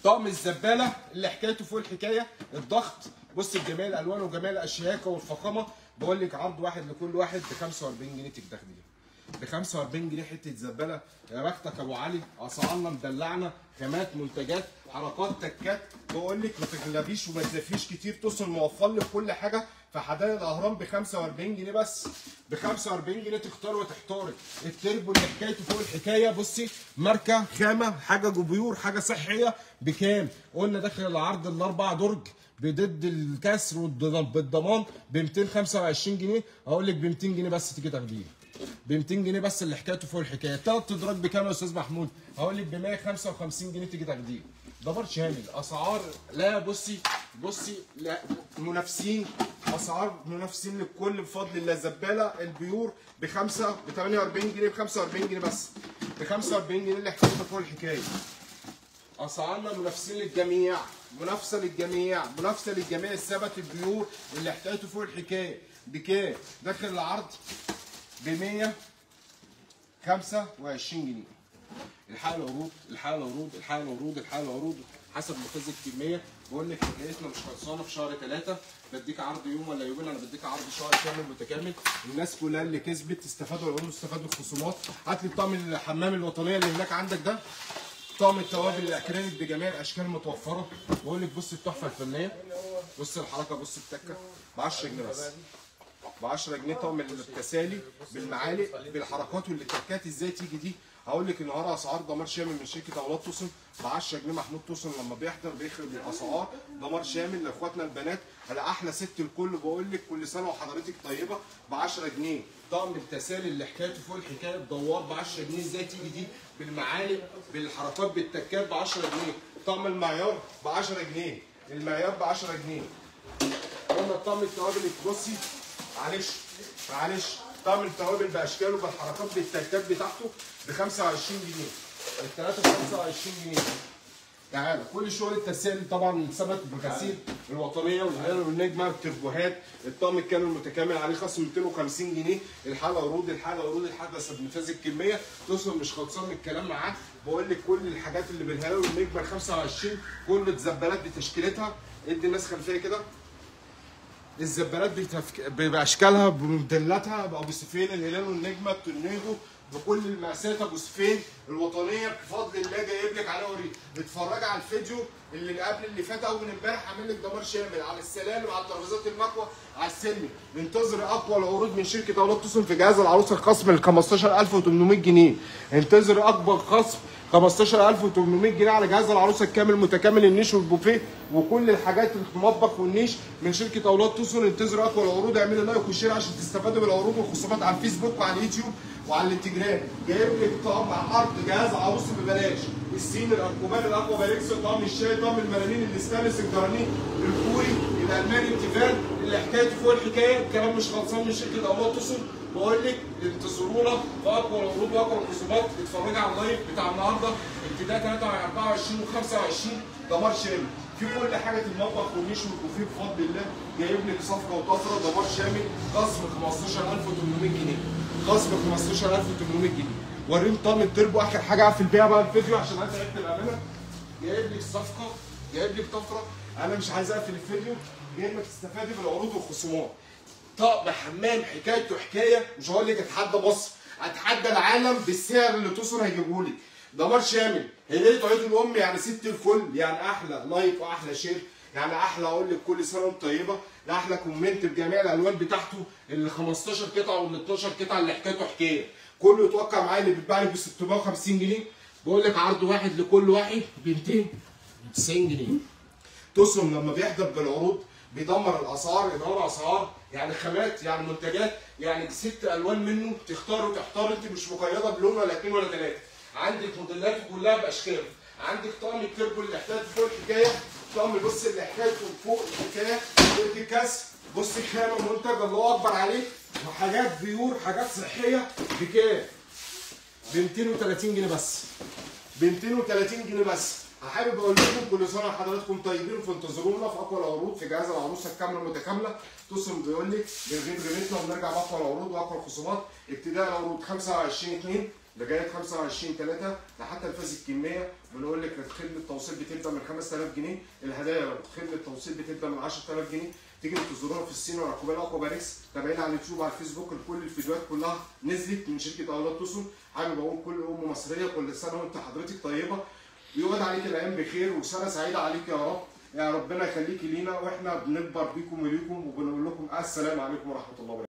طقم الزباله اللي حكايته فوق الحكايه، الضغط بص بجميع الالوان وجميع الاشياكه والفخامه. بقول لك عرض واحد لكل واحد ب 45 جنيه تاخديها، ب 45 جنيه حته زباله. يا بختك ابو علي، اسعارنا مدلعنا، خامات، منتجات، حركات، تكات. بقول لك ما تغلبيش وما تلفيش كتير. توصل موفر لك كل حاجه في حدائق الاهرام ب 45 جنيه بس، ب 45 جنيه تختار وتحتاري. التربو اللي حكايته فوق الحكايه بصي ماركه خامه، حاجه جبيور، حاجه صحيه. بكام؟ قلنا داخل العرض الاربع درج بضد الكسر بالضمان ب 225 جنيه. هقول لك ب 200 جنيه بس تيجي تاخديه، ب 200 جنيه بس اللي حكايته فوق الحكايه. ثلاث ادراج بكام يا استاذ محمود؟ هقول لك ب 155 جنيه تيجي تاخديه. دبر شامل. اسعار لا بصي لا منافسين اسعار منافسين للكل بفضل الله. زباله البيور ب 48 جنيه، ب 45 جنيه بس، ب 45 جنيه اللي احتاجتها فوق الحكايه. اسعارنا منافسين للجميع، منافسه للجميع، منافسه للجميع. الثبت البيور اللي احتاجته فوق الحكايه بكام؟ داخل العرض ب 125 جنيه. الحق العروض، الحق العروض، الحق العروض، الحق العروض حسب نفاذ الكميه. بقول لك حكايتنا مش خلصانه. في شهر 3 بديك عرض يوم ولا يومين، انا بديك عرض شهر كامل متكامل. الناس كلها اللي كسبت استفادوا العروض واستفادوا الخصومات. هات لي طقم الحمام الوطنيه اللي هناك عندك ده، طقم التوابل الاكريليك بجميع الاشكال متوفره. بقول لك بص التحفه الفنيه، بص الحركه، بص التكه ب 10 جنيه بس، ب 10 جنيه. طقم التسالي بالمعالق بالحركات والتكات ازاي تيجي دي. هقول لك النهارده اسعار دمار شامل من شركه اولاد توسن ب 10 جنيه. محمود توسن لما بيحضر بيخرب الاسعار. دمار شامل لاخواتنا البنات على احلى ست الكل. بقول لك كل سنه وحضرتك طيبه ب 10 جنيه. طقم التسالي اللي حكايته فوق الحكايه الدوار ب 10 جنيه. ازاي تيجي دي بالمعالق بالحركات بالتكات ب 10 جنيه. طقم المعيار ب 10 جنيه، المعيار ب 10 جنيه. قلنا طقم التوابل بصي، معلش طقم التوابل باشكاله بالحركات بالتكات بتاعته ب 25 جنيه. الثلاثه ب 25 جنيه. تعالى كل شغل التسالي طبعا ثبت بغسيل الوطنيه والهلال والنجمه التربوهات. الطقم الكامل المتكامل عليه خصم 250 جنيه. الحاله عروض، الحاله عروض، الحدث بنفاذ الكميه. توصل مش خلصان من الكلام معاك. بقول لك كل الحاجات اللي بالهلال والنجمه ال 25 كل الزبالات بتشكيلتها. ادي الناس خلفيه كده. الزبالات باشكالها بموديلاتها بابو سيفين الهلال والنجمه التورنيدو بكل المقاسات. ابو سيفين الوطنيه بفضل الله جايب لك على وريد. اتفرج على الفيديو اللي قبل اللي فات او من امبارح عامل لك دمار شامل على السلالم، على ترابيزات المكوى، على السلم. انتظر اقوى العروض من شركه اولاد توسن في جهاز العروسه الخصم ال 15800 جنيه. انتظر اكبر خصم 15800 جنيه على جهاز العروسه الكامل متكامل النيش والبوفيه وكل الحاجات المطبخ والنيش من شركه اولاد توسن. انتظروا اقوى العروض. اعملوا لايك وشير عشان تستفادوا بالعروض والخصومات على الفيسبوك وعلى اليوتيوب وعلى الانستجرام. جايب لك طقم عرض جهاز عروسه ببلاش. السين، الاركوبان، الاقوى باريكس، طقم الشاي، طقم الملامين، الاستانلس، الجرانيت، الكوري، الالماني، التيفال اللي حكايته فوق الحكايه. الكلام مش خلصان من شركه اولاد توسن. بقول لك انتظرونا واقوى العروض واقوى الخصومات. اتفرجي على اللايف بتاع النهارده ابتداء 23 و25 دمار شامل في كل حاجه المطبخ والنيش والبوفيه بفضل الله. جايب لك صفقه وطفره دمار شامل خصم 15800 جنيه، خصم 15800 جنيه. وريني طقم التربو اخر حاجه في البيع بقى الفيديو عشان عايز اكتب الامانه. جايب لك صفقه، جايب لك طفره. انا مش عايز اقفل الفيديو، جاي لك تستفادي بالعروض والخصومات. طقم حمام حكايته حكايه، مش هقول لك اتحدى مصر، اتحدى العالم بالسعر اللي توصل هيجيبه لك. دمار شامل هديه عيد الام يعني ست الكل، يعني احلى لايك واحلى شير، يعني احلى اقول لك كل سنه وانت طيبه، ده احلى كومنت بجميع الالوان بتاعته ال 15 قطعه وال 12 قطعه اللي حكايته حكايه. كله يتوقع معايا اللي بيتباع لي ب 650 جنيه. بقول لك عرض واحد لكل واحد ب 290 جنيه. توسن لما بيحضر بالعروض بيدمر الاسعار، اداره اسعار، يعني خامات، يعني منتجات، يعني 6 الوان منه تختار انت مش مقيده بلون ولا 2 ولا 3. عندك موديلات كلها باشكال. عندك طقم التربو اللي حكايته فوق الحكايه، طقم بص اللي حكايته فوق الحكايه، الكاس بص خامه منتج الله اكبر عليك، وحاجات بيور، حاجات صحيه بكام؟ ب 230 جنيه بس، ب 230 جنيه بس. حابب اقول لكم كل سنه وحضراتكم طيبين، في انتظرونا في اقوى العروض في جهاز العروسه الكامله المتكامله. توسن بيقول لك بنغيب قيمتنا وبنرجع باقوى العروض واقوى الخصومات. ابتداء العروض 25/2 لغايه 25/3 لحتى نفاذ الكميه. بنقول لك خدمه التوصيل بتبدا من 5000 جنيه، الهدايا خدمه التوصيل بتبدا من 10000 جنيه. تيجي تزورونا في الصين والعقوبات اقوى باريس. تابعينا على اليوتيوب وعلى الفيسبوك، كل الفيديوهات كلها نزلت من شركه اولاد توسن. حابب اقول كل ام مصريه كل سنه وانت حضرتك طيبه، ويقعد عليك الايام بخير وسنه سعيده عليك يا رب. يا ربنا يخليكي لينا، واحنا بنكبر بيكم وليكم وبنقول لكم السلام عليكم ورحمه الله وبركاته.